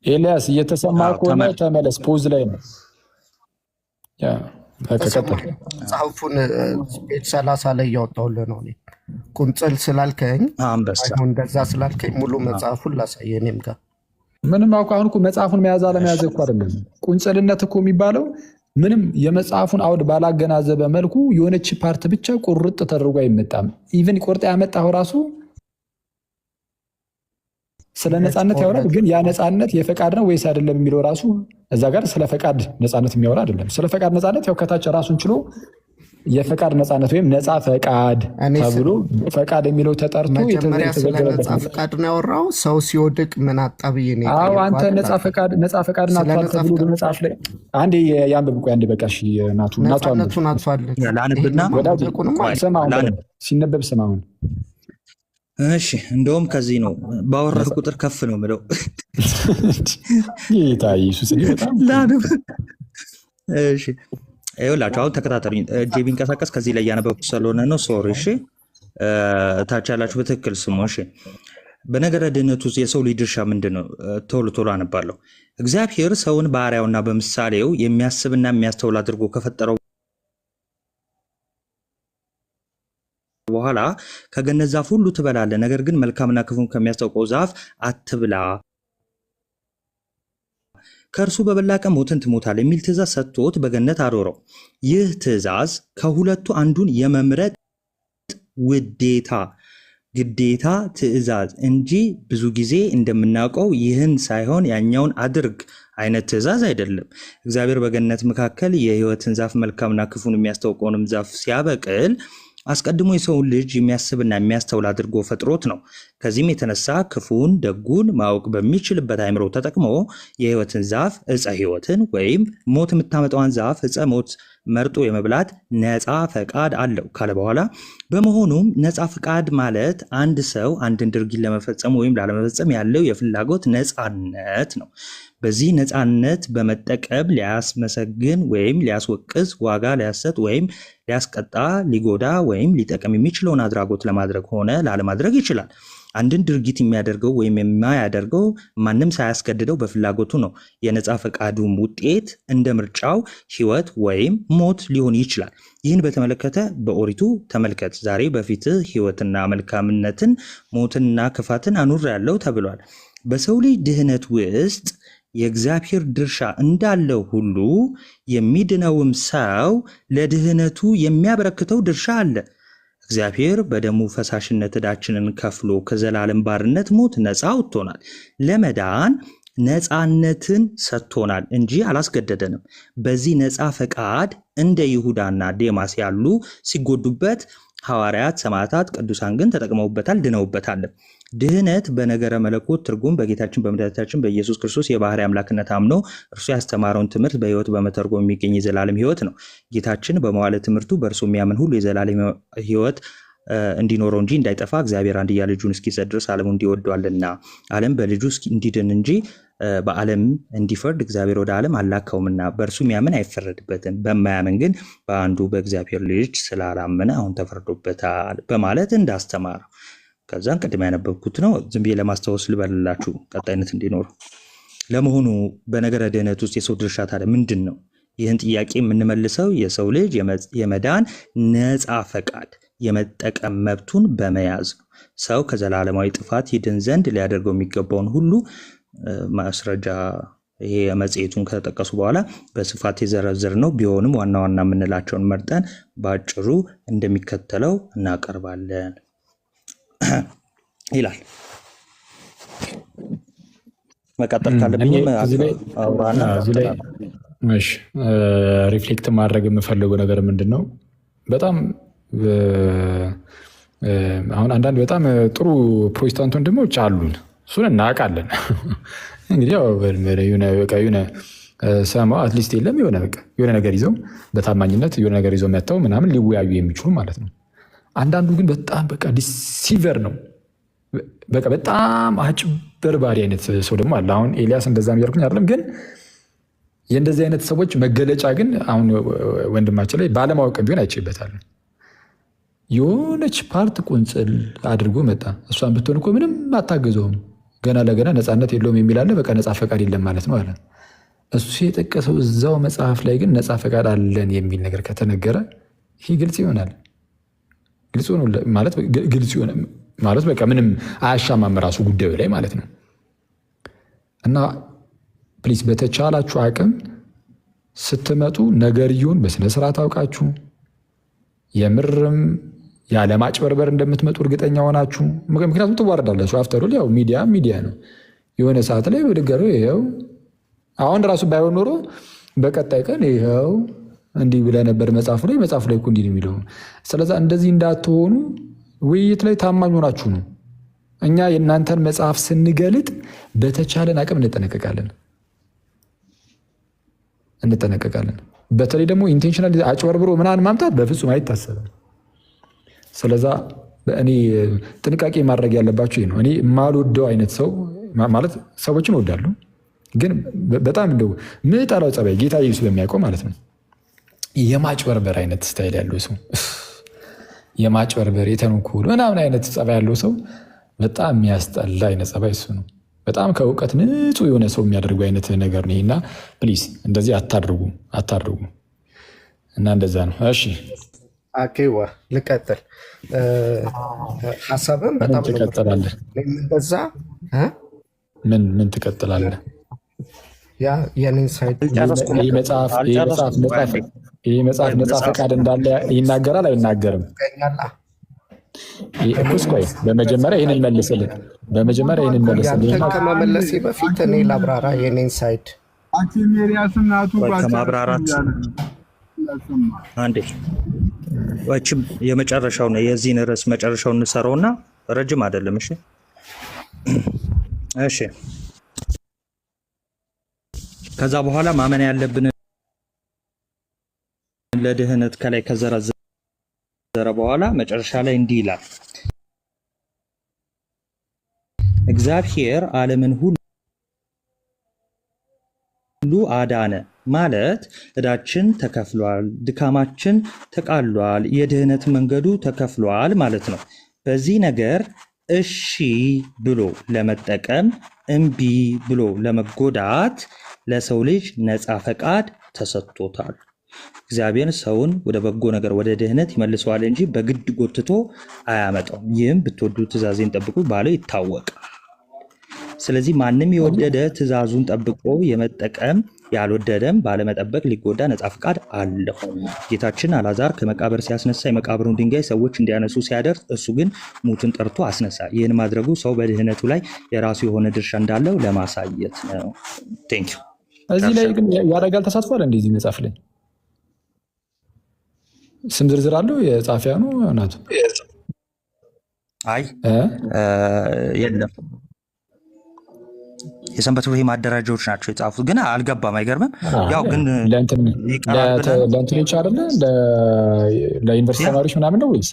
ኤልያስ እየተሰማ ከሆነ ተመለስ። ፖዝ ላይ ነው። መጽሐፉን ፔጅ 30 ላይ እያወጣሁልህ ነው። ቁንጽል ስላልከኝ እንደዛ ስላልከኝ ሙሉ መጽሐፉን ላሳየህ። እኔም ጋር ምንም አሁን እኮ መጽሐፉን መያዝ አለመያዝ እኮ አይደለም። ቁንጽልነት እኮ የሚባለው ምንም የመጽሐፉን አውድ ባላገናዘበ መልኩ የሆነች ፓርት ብቻ ቁርጥ ተደርጎ አይመጣም። ኢቨን ቆርጣ ያመጣው ራሱ ስለ ነፃነት ያወራል። ግን ያ ነፃነት የፈቃድ ነው ወይስ አይደለም የሚለው ራሱ እዛ ጋር ስለ ፈቃድ ነፃነት የሚያወራ አይደለም። ስለ ፈቃድ ነፃነት ያው ከታች ራሱን ችሎ የፈቃድ ነፃነት ወይም ነፃ ፈቃድ ተብሎ ፈቃድ የሚለው ተጠርቶ መጀመሪያ ስለ ነፃ ፈቃድ ነው ያወራው። ሰው ሲወድቅ ምን አጣብዬ ነው? አዎ አንተ ነፃ ፈቃድን አጥቷል ተብሎ በመጽሐፍ ላይ አንዴ ያንብብ። ቆይ አንዴ በቃ እሺ። ነፃነቱን አጥቷለች ላንብና ሲነበብ ስማ። አሁን እሺ እንደውም ከዚህ ነው ባወራህ ቁጥር ከፍ ነው የምለው። ጌታ ኢየሱስ በጣም እሺ ይኸውላችሁ አሁን ተከታተሉኝ። እጄ ቢንቀሳቀስ ከዚህ ላይ እያነበብኩ ስለሆነ ነው። ሶሪ። እሺ ታች ያላችሁ በትክክል ስሙ። እሺ በነገረ ድህነት ውስጥ የሰው ልጅ ድርሻ ምንድን ነው? ቶሎ ቶሎ አነባለሁ። እግዚአብሔር ሰውን በአርአያውና በምሳሌው የሚያስብና የሚያስተውል አድርጎ ከፈጠረው በኋላ ከገነት ዛፍ ሁሉ ትበላለህ፣ ነገር ግን መልካምና ክፉን ከሚያስታውቀው ዛፍ አትብላ፣ ከእርሱ በበላ ቀን ሞትን ትሞታለህ የሚል ትእዛዝ ሰጥቶት በገነት አኖረው። ይህ ትእዛዝ ከሁለቱ አንዱን የመምረጥ ግዴታ ትእዛዝ እንጂ ብዙ ጊዜ እንደምናውቀው ይህን ሳይሆን ያኛውን አድርግ አይነት ትእዛዝ አይደለም። እግዚአብሔር በገነት መካከል የሕይወትን ዛፍ መልካምና ክፉን የሚያስታውቀውንም ዛፍ ሲያበቅል አስቀድሞ የሰውን ልጅ የሚያስብና የሚያስተውል አድርጎ ፈጥሮት ነው። ከዚህም የተነሳ ክፉን ደጉን ማወቅ በሚችልበት አእምሮ ተጠቅሞ የሕይወትን ዛፍ ዕፀ ሕይወትን ወይም ሞት የምታመጣዋን ዛፍ ዕፀ ሞት መርጦ የመብላት ነፃ ፈቃድ አለው ካለ በኋላ በመሆኑም ነፃ ፈቃድ ማለት አንድ ሰው አንድን ድርጊት ለመፈጸም ወይም ላለመፈጸም ያለው የፍላጎት ነፃነት ነው። በዚህ ነፃነት በመጠቀም ሊያስመሰግን ወይም ሊያስወቅስ፣ ዋጋ ሊያሰጥ ወይም ሊያስቀጣ፣ ሊጎዳ ወይም ሊጠቅም የሚችለውን አድራጎት ለማድረግ ሆነ ላለማድረግ ይችላል። አንድን ድርጊት የሚያደርገው ወይም የማያደርገው ማንም ሳያስገድደው በፍላጎቱ ነው። የነፃ ፈቃዱም ውጤት እንደ ምርጫው ሕይወት ወይም ሞት ሊሆን ይችላል። ይህን በተመለከተ በኦሪቱ ተመልከት፣ ዛሬ በፊትህ ሕይወትና መልካምነትን ሞትንና ክፋትን አኑሬአለሁ ተብሏል። በሰው ልጅ ድህነት ውስጥ የእግዚአብሔር ድርሻ እንዳለው ሁሉ የሚድነውም ሰው ለድህነቱ የሚያበረክተው ድርሻ አለ። እግዚአብሔር በደሙ ፈሳሽነት ዕዳችንን ከፍሎ ከዘላለም ባርነት ሞት ነፃ አውጥቶናል። ለመዳን ነፃነትን ሰጥቶናል እንጂ አላስገደደንም። በዚህ ነፃ ፈቃድ እንደ ይሁዳና ዴማስ ያሉ ሲጎዱበት፣ ሐዋርያት፣ ሰማዕታት፣ ቅዱሳን ግን ተጠቅመውበታል፣ ድነውበታል። ድህነት በነገረ መለኮት ትርጉም በጌታችን በመድኃኒታችን በኢየሱስ ክርስቶስ የባህሪ አምላክነት አምኖ እርሱ ያስተማረውን ትምህርት በሕይወት በመተርጎም የሚገኝ የዘላለም ሕይወት ነው። ጌታችን በመዋለ ትምህርቱ በእርሱ የሚያምን ሁሉ የዘላለም ሕይወት እንዲኖረው እንጂ እንዳይጠፋ እግዚአብሔር አንድያ ልጁን እስኪሰጥ ድረስ ዓለሙን እንዲወደዋልና ዓለም በልጁ እንዲድን እንጂ በዓለም እንዲፈርድ እግዚአብሔር ወደ ዓለም አላከውምና በእርሱ የሚያምን አይፈረድበትም። በማያምን ግን በአንዱ በእግዚአብሔር ልጅ ስላላመነ አሁን ተፈርዶበታል በማለት እንዳስተማረው ከዛን ቀድሜ ያነበብኩት ነው። ዝም ብዬ ለማስታወስ ልበልላችሁ ቀጣይነት እንዲኖር። ለመሆኑ በነገረ ድህነት ውስጥ የሰው ድርሻ ታዲያ ምንድን ነው? ይህን ጥያቄ የምንመልሰው የሰው ልጅ የመዳን ነፃ ፈቃድ የመጠቀም መብቱን በመያዝ ነው። ሰው ከዘላለማዊ ጥፋት ይድን ዘንድ ሊያደርገው የሚገባውን ሁሉ ማስረጃ ይሄ መጽሔቱን ከተጠቀሱ በኋላ በስፋት የዘረዘር ነው። ቢሆንም ዋና ዋና የምንላቸውን መርጠን በአጭሩ እንደሚከተለው እናቀርባለን ይላል። መቀጠል ካለብኝም ሪፍሌክት ማድረግ የምፈልገው ነገር ምንድን ነው? በጣም አሁን አንዳንድ በጣም ጥሩ ፕሮቴስታንት ወንድሞች አሉን፣ እሱን እናውቃለን። እንግዲህ የሆነ ሰማው አትሊስት የለም የሆነ ነገር ይዘው በታማኝነት የሆነ ነገር ይዘው መጥተው ምናምን ሊወያዩ የሚችሉ ማለት ነው። አንዳንዱ ግን በጣም በቃ ዲሲቨር ነው። በቃ በጣም አጭበርባሪ አይነት ሰው ደግሞ አለ። አሁን ኤልያስ እንደዛ እያልኩኝ አይደለም፣ ግን የእንደዚህ አይነት ሰዎች መገለጫ ግን አሁን ወንድማችን ላይ ባለማወቅ ቢሆን አይቼበታለሁ። የሆነች ፓርት ቁንጽል አድርጎ መጣ። እሷን ብትሆን እኮ ምንም አታግዘውም፣ ገና ለገና ነፃነት የለውም የሚላለ በቃ ነፃ ፈቃድ የለም ማለት ነው አለ። እሱ የጠቀሰው እዛው መጽሐፍ ላይ ግን ነፃ ፈቃድ አለን የሚል ነገር ከተነገረ ይህ ግልጽ ይሆናል። ግልጽ ሆነ ማለት በቃ ምንም አያሻማም ራሱ ጉዳዩ ላይ ማለት ነው። እና ፕሊስ በተቻላችሁ አቅም ስትመጡ ነገርየውን በስነስርዓት አውቃችሁ የምርም ያለማጭበርበር እንደምትመጡ እርግጠኛ ሆናችሁ፣ ምክንያቱም ትዋረዳላችሁ። አፍተሩ ያው ሚዲያ ነው። የሆነ ሰዓት ላይ በድጋሩ ይኸው አሁን ራሱ ባይሆን ኖሮ በቀጣይ ቀን ይኸው እንዲህ ብለህ ነበር መጽሐፉ ላይ እኮ እንዲህ ነው የሚለው። ስለዛ እንደዚህ እንዳትሆኑ ውይይት ላይ ታማኝ ሆናችሁ ነው። እኛ የእናንተን መጽሐፍ ስንገልጥ በተቻለን አቅም እንጠነቀቃለን። በተለይ ደግሞ ኢንቴንሽናል አጭበርብሮ ምናምን ማምጣት በፍጹም አይታሰብም። ስለዛ እኔ ጥንቃቄ ማድረግ ያለባቸው ይህ ነው። እኔ የማልወደው አይነት ሰው ማለት ሰዎችን እወዳለሁ፣ ግን በጣም እንደው ምጠላው ጸባይ ጌታ ኢየሱስ በሚያውቀው ማለት ነው የማጭበርበር አይነት ስታይል ያለው ሰው የማጭበርበር የተንኮል ምናምን አይነት ጸባይ ያለው ሰው በጣም የሚያስጠላ አይነት ጸባይ እሱ ነው። በጣም ከእውቀት ንጹህ የሆነ ሰው የሚያደርጉ አይነት ነገር ነው እና ፕሊዝ እንደዚህ አታድርጉ እና እንደዛ ነው። እሺ አኬዋ ልቀጥል። ሀሳብን በጣም ትቀጥላለህ። በዛ ምን ትቀጥላለህ? ያ የኔን ሳይድ ይህ መጽሐፍ ነጻ ፈቃድ እንዳለ ይናገራል አይናገርም? ቆይ በመጀመሪያ ይህንን መልስልን። ከመመለሴ በፊት እኔ ላብራራ የኔን ሳይድ ከማብራራት አንዴ ወችም የመጨረሻው ነው። የዚህን ርዕስ መጨረሻውን እንሰራውና ረጅም አይደለም። እሺ ከዛ በኋላ ማመን ያለብን ለድህነት ከላይ ከዘረዘረ በኋላ መጨረሻ ላይ እንዲህ ይላል፣ እግዚአብሔር ዓለምን ሁሉ አዳነ ማለት ዕዳችን ተከፍሏል፣ ድካማችን ተቃሏል፣ የድህነት መንገዱ ተከፍሏል ማለት ነው። በዚህ ነገር እሺ ብሎ ለመጠቀም እምቢ ብሎ ለመጎዳት ለሰው ልጅ ነፃ ፈቃድ ተሰጥቶታል። እግዚአብሔር ሰውን ወደ በጎ ነገር ወደ ድህነት ይመልሰዋል እንጂ በግድ ጎትቶ አያመጣውም። ይህም ብትወዱ ትእዛዜን ጠብቁ ባለው ይታወቃል። ስለዚህ ማንም የወደደ ትእዛዙን ጠብቆ የመጠቀም ያልወደደም ባለመጠበቅ ሊጎዳ ነፃ ፈቃድ አለው። ጌታችን አልዓዛር ከመቃብር ሲያስነሳ የመቃብሩን ድንጋይ ሰዎች እንዲያነሱ ሲያደርስ እሱ ግን ሙትን ጠርቶ አስነሳ። ይህን ማድረጉ ሰው በድህነቱ ላይ የራሱ የሆነ ድርሻ እንዳለው ለማሳየት ነው። ቴንኪው። እዚህ ላይ ግን ያደርጋል ተሳትፏል። እንደዚህ መጽሐፍ ላይ ስም ዝርዝር አለው የጻፊያኑ ናቱ? አይ የለም፣ የሰንበት ትምህርት ማደራጃዎች ናቸው የጻፉት። ግን አልገባም። አይገርምም? ያው ግን ለእንትኖች አይደለ ለዩኒቨርሲቲ ተማሪዎች ምናምን ነው ወይስ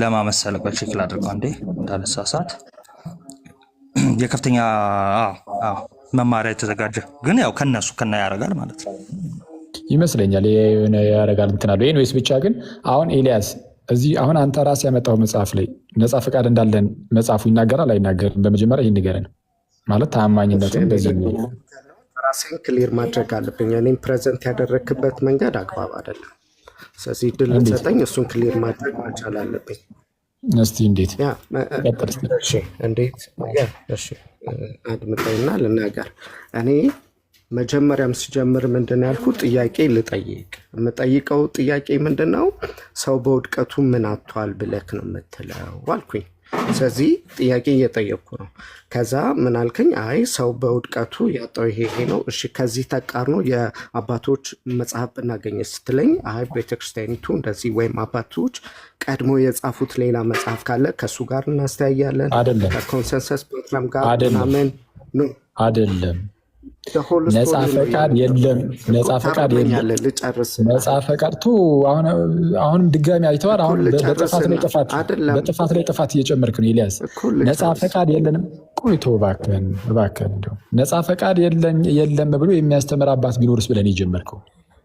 ለማመሰል? ቆይ ቼክ ላድርገው እንዴ እንዳልሳሳት። የከፍተኛ መማሪያ የተዘጋጀ ግን ያው ከነሱ ከና ያደርጋል ማለት ነው ይመስለኛል። ያደርጋል እንትን አለው። ኤኒዌይስ ብቻ ግን አሁን ኤልያስ እዚህ አሁን አንተ ራስህ ያመጣው መጽሐፍ ላይ ነፃ ፈቃድ እንዳለን መጽሐፉ ይናገራል አይናገርም? በመጀመሪያ ይህ ንገረን። ማለት ታማኝነትን በዚህ ራሴን ክሊር ማድረግ አለብኝ። እኔም ፕሬዘንት ያደረግክበት መንገድ አግባብ አይደለም። ስለዚህ ድል ሰጠኝ፣ እሱን ክሊር ማድረግ መቻል አለብኝ። እስቲ እንዴት አድምጠኝና ልናገር። እኔ መጀመሪያም ስጀምር ምንድን ያልኩት ጥያቄ ልጠይቅ። የምጠይቀው ጥያቄ ምንድን ነው? ሰው በውድቀቱ ምን አጥቷል ብለክ ነው የምትለው አልኩኝ። ስለዚህ ጥያቄ እየጠየቅኩ ነው። ከዛ ምን አልከኝ? አይ ሰው በውድቀቱ ያጣው ይሄ ነው። እሺ ከዚህ ተቃርኖ የአባቶች መጽሐፍ እናገኘ ስትለኝ፣ አይ ቤተክርስቲያኒቱ እንደዚህ ወይም አባቶች ቀድሞ የጻፉት ሌላ መጽሐፍ ካለ ከእሱ ጋር እናስተያያለን። ከኮንሰንሰስ ፕሮግራም ጋር ምናምን ነው አይደለም። ነፃ ፈቃድ የለም። ነፃ ፈቃድ የለም። ነፃ ፈቃድ አሁንም ድጋሚ አይተዋል። አሁን በጥፋት ላይ ጥፋት እየጨመርክ ነው ኤልያስ። ነፃ ፈቃድ የለንም። ቆይቶ እባክህን እንደው ነፃ ፈቃድ የለም ብሎ የሚያስተምር አባት ቢኖርስ ብለን የጀመርከው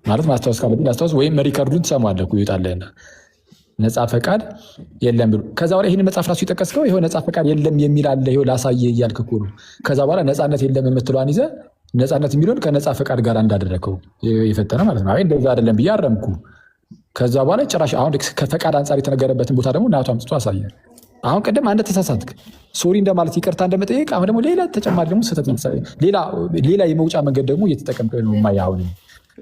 ማለት ማስታወስ ካለብኝ አስታወስ፣ ወይም ሪከርዱን ትሰማለህ ይወጣልህና ነፃ ፈቃድ የለም ብሎ ከዛ በኋላ ይህን መጽሐፍ ራሱ የጠቀስከው ይኸው ነፃ ፈቃድ የለም የሚል አለ ይኸው ላሳየህ እያልክ እኮ ነው። ከዛ በኋላ ነፃነት የለም የምትለዋን ይዘህ ነፃነት የሚለውን ከነፃ ፈቃድ ጋር እንዳደረከው የፈተነ ማለት ነው። አይ እንደዛ አይደለም ብዬ አረምኩ። ከዛ በኋላ ጭራሽ አሁን ከፈቃድ አንጻር የተነገረበትን ቦታ ደግሞ ናቱ አምጥቶ አሳየን። አሁን ቅድም አንተ ተሳሳትክ፣ ሶሪ እንደማለት ይቅርታ እንደመጠየቅ፣ አሁን ደግሞ ሌላ ተጨማሪ ደግሞ ስህተት ሌላ የመውጫ መንገድ ደግሞ እየተጠቀምክ ነው የማየው አሁን።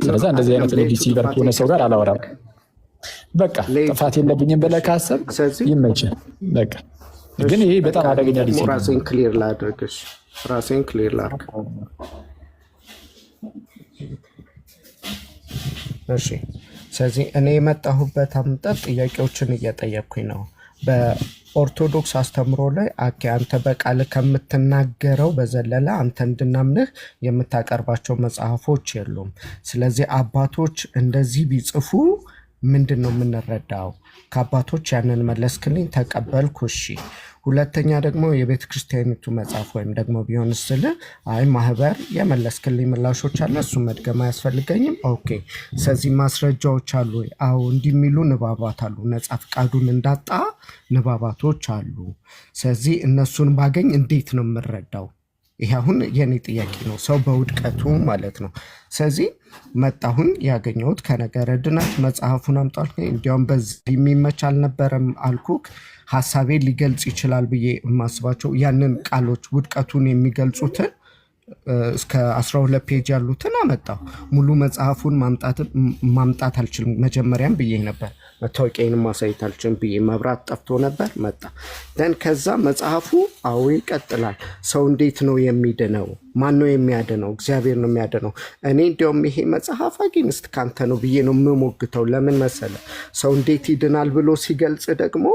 ስለዚህ እንደዚህ አይነት ዲሲቨር ከሆነ ሰው ጋር አላወራም። በቃ ጥፋት የለብኝም ብለህ ካሰብክ ይመችህ። በቃ ግን ይሄ በጣም አደገኛ ዲሲቨር። ራሴን ክሊር ላድርግሽ፣ ራሴን ክሊር ላድርግ። እሺ ስለዚህ እኔ የመጣሁበት አምጣት ጥያቄዎችን እየጠየቅኩኝ ነው። በኦርቶዶክስ አስተምሮ ላይ አንተ በቃል ከምትናገረው በዘለለ አንተ እንድናምንህ የምታቀርባቸው መጽሐፎች የሉም። ስለዚህ አባቶች እንደዚህ ቢጽፉ ምንድን ነው የምንረዳው? ከአባቶች ያንን መለስክልኝ፣ ተቀበልኩ። እሺ ሁለተኛ ደግሞ የቤተ ክርስቲያኒቱ መጽሐፍ ወይም ደግሞ ቢሆን ስል አይ ማህበር የመለስክልኝ ምላሾች አለ፣ እሱ መድገም አያስፈልገኝም። ኦኬ ስለዚህ ማስረጃዎች አሉ ወይ? አዎ እንዲህ የሚሉ ንባባት አሉ፣ ነጻ ፈቃዱን እንዳጣ ንባባቶች አሉ። ስለዚህ እነሱን ባገኝ እንዴት ነው የምረዳው? ይሄ አሁን የኔ ጥያቄ ነው፣ ሰው በውድቀቱ ማለት ነው። ስለዚህ መጣሁን ያገኘሁት ከነገረ ድነት መጽሐፉን አምጣል። እንዲያውም በዚህ የሚመች አልነበረም አልኩክ። ሀሳቤን ሊገልጽ ይችላል ብዬ የማስባቸው ያንን ቃሎች ውድቀቱን የሚገልጹትን እስከ 12 ፔጅ ያሉትን አመጣሁ። ሙሉ መጽሐፉን ማምጣት አልችልም። መጀመሪያም ብዬ ነበር መታወቂያን ማሳየት አልችልም ብዬ መብራት ጠፍቶ ነበር። መጣ ደን ከዛ መጽሐፉ አዎ ይቀጥላል። ሰው እንዴት ነው የሚድነው? ማን ነው የሚያድነው? እግዚአብሔር ነው የሚያድነው። እኔ እንዲያውም ይሄ መጽሐፍ አጌንስት ካንተ ነው ብዬ ነው የምሞግተው። ለምን መሰለ? ሰው እንዴት ይድናል ብሎ ሲገልጽ ደግሞ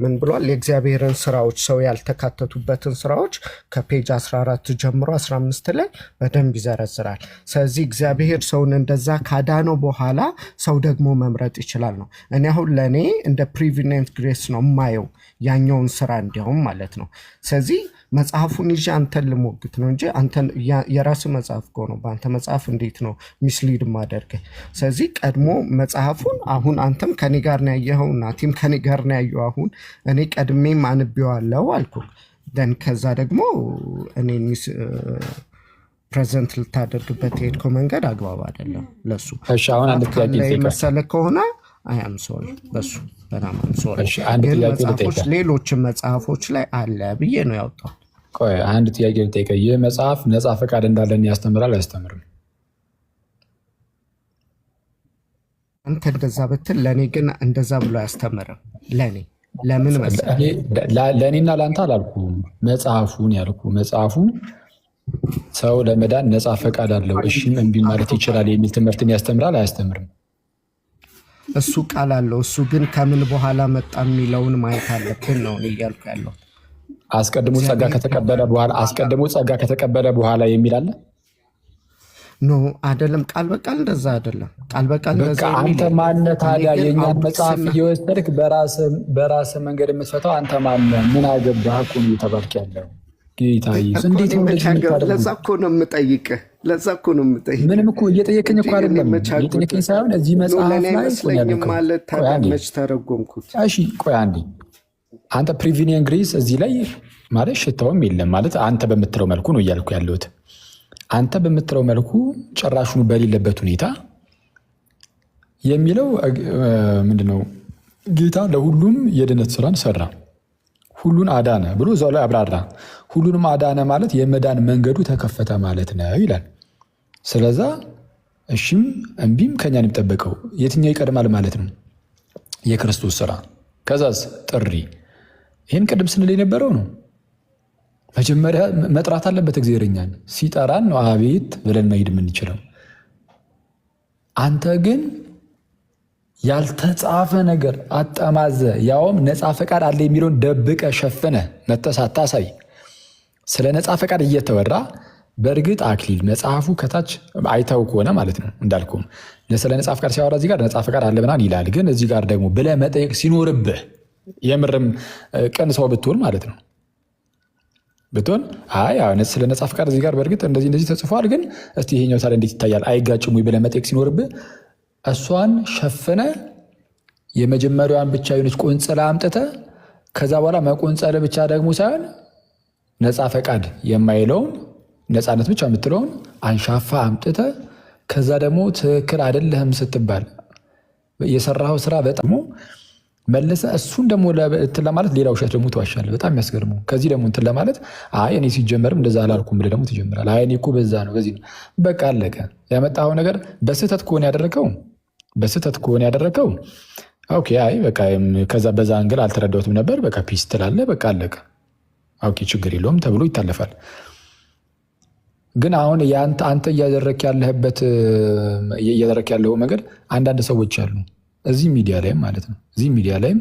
ምን ብሏል? የእግዚአብሔርን ስራዎች፣ ሰው ያልተካተቱበትን ስራዎች ከፔጅ 14 ጀምሮ 15 ላይ በደንብ ይዘረዝራል። ስለዚህ እግዚአብሔር ሰውን እንደዛ ካዳነው በኋላ ሰው ደግሞ መምረጥ ይችላል ነው። እኔ አሁን ለእኔ እንደ ፕሪቪኔንት ግሬስ ነው የማየው ያኛውን ስራ እንዲያውም ማለት ነው። ስለዚህ መጽሐፉን ይዤ አንተን ልሞግት ነው እንጂ አንተን የራስ መጽሐፍ ከሆነ በአንተ መጽሐፍ እንዴት ነው ሚስሊድ ማደርገህ? ስለዚህ ቀድሞ መጽሐፉን አሁን አንተም ከኔ ጋር ነው ያየኸው፣ ናቲም ከኔ ጋር ነው ያየው። አሁን እኔ ቀድሜም አንብቤዋለሁ አልኩ። ደን ከዛ ደግሞ እኔ ፕሬዘንት ልታደርግበት የሄድከው መንገድ አግባብ አይደለም። ለሱ አሁን አንድ ጥያቄ መሰለ ከሆነ አያም ሶሪ በሱ በጣም ሶሪ። ግን መጽሐፎች ሌሎችም መጽሐፎች ላይ አለ ብዬ ነው ያወጣው። ቆይ አንድ ጥያቄ ልጠይቅህ። ይህ መጽሐፍ ነጻ ፈቃድ እንዳለን ያስተምራል አያስተምርም? አንተ እንደዛ ብትል ለእኔ ግን እንደዛ ብሎ አያስተምርም። ለእኔ ለምን መሰለህ? ለእኔና ለአንተ አላልኩም፣ መጽሐፉን ያልኩ። መጽሐፉ ሰው ለመዳን ነጻ ፈቃድ አለው፣ እሺም እምቢ ማለት ይችላል የሚል ትምህርትን ያስተምራል አያስተምርም? እሱ ቃል አለው። እሱ ግን ከምን በኋላ መጣ የሚለውን ማየት አለብን ነው እያልኩ ያለው። አስቀድሞ ጸጋ ከተቀበለ በኋላ የሚል አለ? ኖ አይደለም፣ ቃል በቃል እንደዛ አይደለም። ቃል በቃል እንደዛ አንተ ማነህ ታዲያ? የእኛን መጽሐፍ እየወሰድክ በራስህ መንገድ የምትፈታው አንተ ማነህ? ምን አገባህ እኮ ነው የተባልክ ያለው። ጌታ ኢየሱስ እንዴት ነው እንደዚህ የምታደርገው? ለዛ እኮ ነው የምጠይቅህ። ምንም እኮ እየጠየቀኝ እኮ አይደለም። እየጠየቀኝ ሳይሆን እዚህ መጽሐፍ ላይ ማለት መች ተረጎምኩት? እሺ ቆይ አንዴ። አንተ ፕሪቪኒየን ግሬስ እዚህ ላይ ማለት ሽታውም የለም ማለት አንተ በምትለው መልኩ ነው እያልኩ ያለሁት። አንተ በምትለው መልኩ ጭራሹኑ በሌለበት ሁኔታ የሚለው ምንድነው? ጌታ ለሁሉም የድነት ስራን ሰራ፣ ሁሉን አዳነ ብሎ እዛው ላይ አብራራ። ሁሉንም አዳነ ማለት የመዳን መንገዱ ተከፈተ ማለት ነው ይላል። ስለዛ እሺም እምቢም ከኛ የሚጠበቀው የትኛው ይቀድማል ማለት ነው? የክርስቶስ ስራ፣ ከዛስ ጥሪ። ይህን ቅድም ስንል የነበረው ነው። መጀመሪያ መጥራት አለበት። እግዚአብሔርኛን ሲጠራን ነው አቤት ብለን መሄድ የምንችለው። አንተ ግን ያልተጻፈ ነገር አጠማዘ፣ ያውም ነፃ ፈቃድ አለ የሚለውን ደብቀ ሸፍነ መተህ ሳታሳይ ስለ ነፃ ፈቃድ እየተወራ በእርግጥ አክሊል መጽሐፉ ከታች አይተው ከሆነ ማለት ነው እንዳልኩም ስለ ነፃ ፈቃድ ሲያወራ እዚህ ጋር ነፃ ፈቃድ አለ ምናምን ይላል። ግን እዚህ ጋር ደግሞ ብለህ መጠየቅ ሲኖርብህ የምርም ቅን ሰው ብትሆን ማለት ነው ብትሆን አይ ስለ ነፃ ፈቃድ እዚህ ጋር በእርግጥ እንደዚህ ተጽፏል፣ ግን እስቲ ይሄኛው ታዲያ እንዴት ይታያል አይጋጭም ወይ ብለህ መጠየቅ ሲኖርብህ እሷን ሸፍነ የመጀመሪያዋን ብቻ የሆነች ቆንጽላ አምጥተህ ከዛ በኋላ መቆንጸል ብቻ ደግሞ ሳይሆን ነፃ ፈቃድ የማይለውን ነፃነት ብቻ የምትለውን አንሻፋ አምጥተህ ከዛ ደግሞ ትክክል አይደለህም ስትባል የሰራኸው ስራ በጣም መልሰ እሱን ደግሞ እንትን ለማለት ሌላ ውሸት ደግሞ ትዋሻለህ። በጣም የሚያስገርመው ከዚህ ደግሞ እንትን ለማለት አይ እኔ ሲጀመርም እንደዛ አላልኩም ብለህ ደግሞ ትጀምራለህ። አይ እኔ እኮ በዛ ነው በዚህ ነው። በቃ አለቀ። ያመጣኸው ነገር በስህተት ከሆነ ያደረገው ኦኬ፣ አይ በቃ ከዛ በዛ አንግል አልተረዳሁትም ነበር፣ በቃ ፒስ ትላለህ። በቃ አለቀ። ኦኬ ችግር የለውም ተብሎ ይታለፋል። ግን አሁን አንተ እያደረክ ያለው መንገድ አንዳንድ ሰዎች አሉ እዚህ ሚዲያ ላይም ማለት ነው። እዚህ ሚዲያ ላይም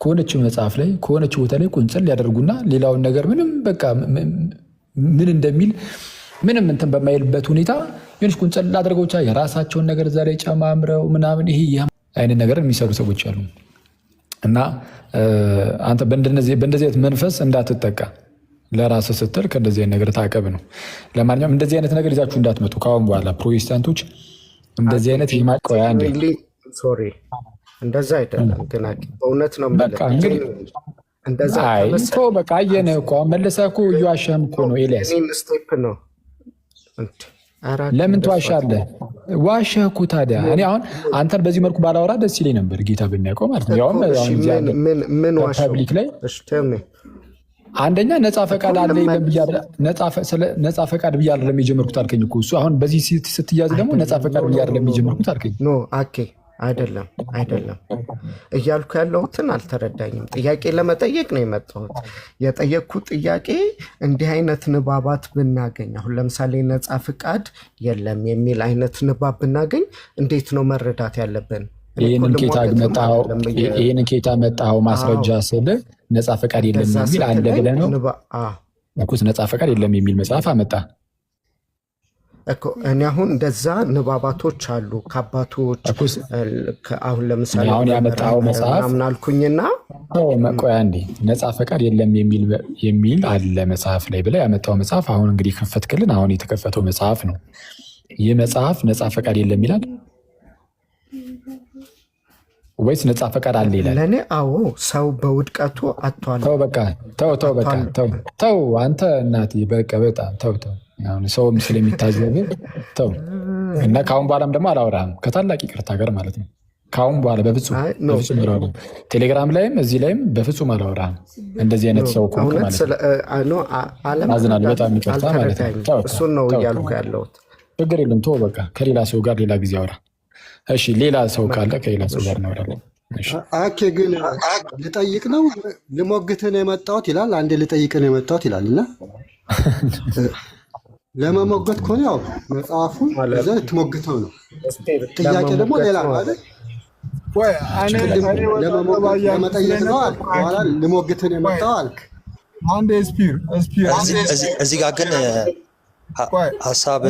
ከሆነች መጽሐፍ ላይ ከሆነች ቦታ ላይ ቁንጽል ያደርጉና ሌላውን ነገር ምንም በቃ ምን እንደሚል ምንም እንትን በማይልበት ሁኔታ የሆነች ቁንጽል አድርገው ብቻ የራሳቸውን ነገር እዛ ላይ ጨማምረው ምናምን ይሄ አይነት ነገር የሚሰሩ ሰዎች አሉ። እና አንተ በእንደዚህ አይነት መንፈስ እንዳትጠቃ ለራስህ ስትል ከእንደዚህ አይነት ነገር ታቀብ ነው። ለማንኛውም እንደዚህ አይነት ነገር ይዛችሁ እንዳትመጡ ከአሁን በኋላ ፕሮቴስታንቶች እንደዚህ አይነት የማቆያ ሶሪ እንደዛ አይደለም ግን በእውነት ነው እንደዛ በቃ አየነህ እኮ መለሰህ እኮ እየዋሸህም እኮ ነው ኤልያስ። ስቴፕ ነው ለምን ትዋሻለህ? ዋሸህ እኮ ታዲያ። እኔ አሁን አንተን በዚህ መልኩ ባላወራ ደስ ይለኝ ነበር፣ ጌታ በሚያውቀው ማለት ነው። ያውም ፐብሊክ ላይ አንደኛ ነፃ ፈቃድ አለ ነፃ ፈቃድ ብዬ አይደለም የጀመርኩት አልከኝ እኮ እሱ። አሁን በዚህ ስትያዝ ደግሞ ነፃ ፈቃድ ብዬ አይደለም የጀመርኩት አልከኝ። ኖ አኬ አይደለም እያልኩ ያለሁትን አልተረዳኝም። ጥያቄ ለመጠየቅ ነው የመጣሁት። የጠየቅኩት ጥያቄ እንዲህ አይነት ንባባት ብናገኝ፣ አሁን ለምሳሌ ነፃ ፍቃድ የለም የሚል አይነት ንባብ ብናገኝ እንዴት ነው መረዳት ያለብን? ይህንን ኬታ መጣኸው ማስረጃ ስል ነፃ ፈቃድ የለም የሚል አለ ብለህ ነው እኮ። ነፃ ፈቃድ የለም የሚል መጽሐፍ አመጣ እኮ። እኔ አሁን እንደዛ ንባባቶች አሉ ከአባቶች። አሁን ለምሳሌ አሁን ያመጣው መጽሐፍ ምናምን አልኩኝና ቆያ እንዴ ነፃ ፈቃድ የለም የሚል አለ መጽሐፍ ላይ ብለህ ያመጣው መጽሐፍ አሁን እንግዲህ ከፈትክልን። አሁን የተከፈተው መጽሐፍ ነው። ይህ መጽሐፍ ነፃ ፈቃድ የለም ይላል ወይስ ነፃ ፈቃድ አለ ይላል? ለእኔ አዎ፣ ሰው በውድቀቱ አጥቷል። ተው አንተ እናቴ በቃ በጣም ተው። ሰውም ስለሚታዘብ ተው። እና ከአሁን በኋላም ደግሞ አላወራህም ከታላቅ ይቅርታ ጋር ማለት ነው። ከአሁን በኋላ በፍጹም አላወራህም። ቴሌግራም ላይም እዚህ ላይም በፍጹም አላወራህም። እንደዚህ አይነት ሰው ከሆንክ ማለት ነው። አዝናለሁ፣ በጣም ይቅርታ ማለት ነው። እሱን ነው እያልኩ ያለሁት። ችግር የለም ተው በቃ። ከሌላ ሰው ጋር ሌላ ጊዜ አውራ። እሺ ሌላ ሰው ካለ ከሌላ ሰው ጋር እናወራለን። አኬ ግን ልጠይቅ ነው ልሞግትህ ነው የመጣሁት ይላል። አንዴ ልጠይቅ ነው የመጣሁት ይላል። እና ለመሞገት ከሆነ ያው መጽሐፉን እዛ ልትሞግተው ነው። ጥያቄ ደግሞ ሌላ ነው አይደል? ለመጠየቅ ነው አልክ፣ በኋላ ልሞግትህ ነው የመጣው አልክ። አንዴ ስፒር እዚህ ጋር ግን ሀሳብ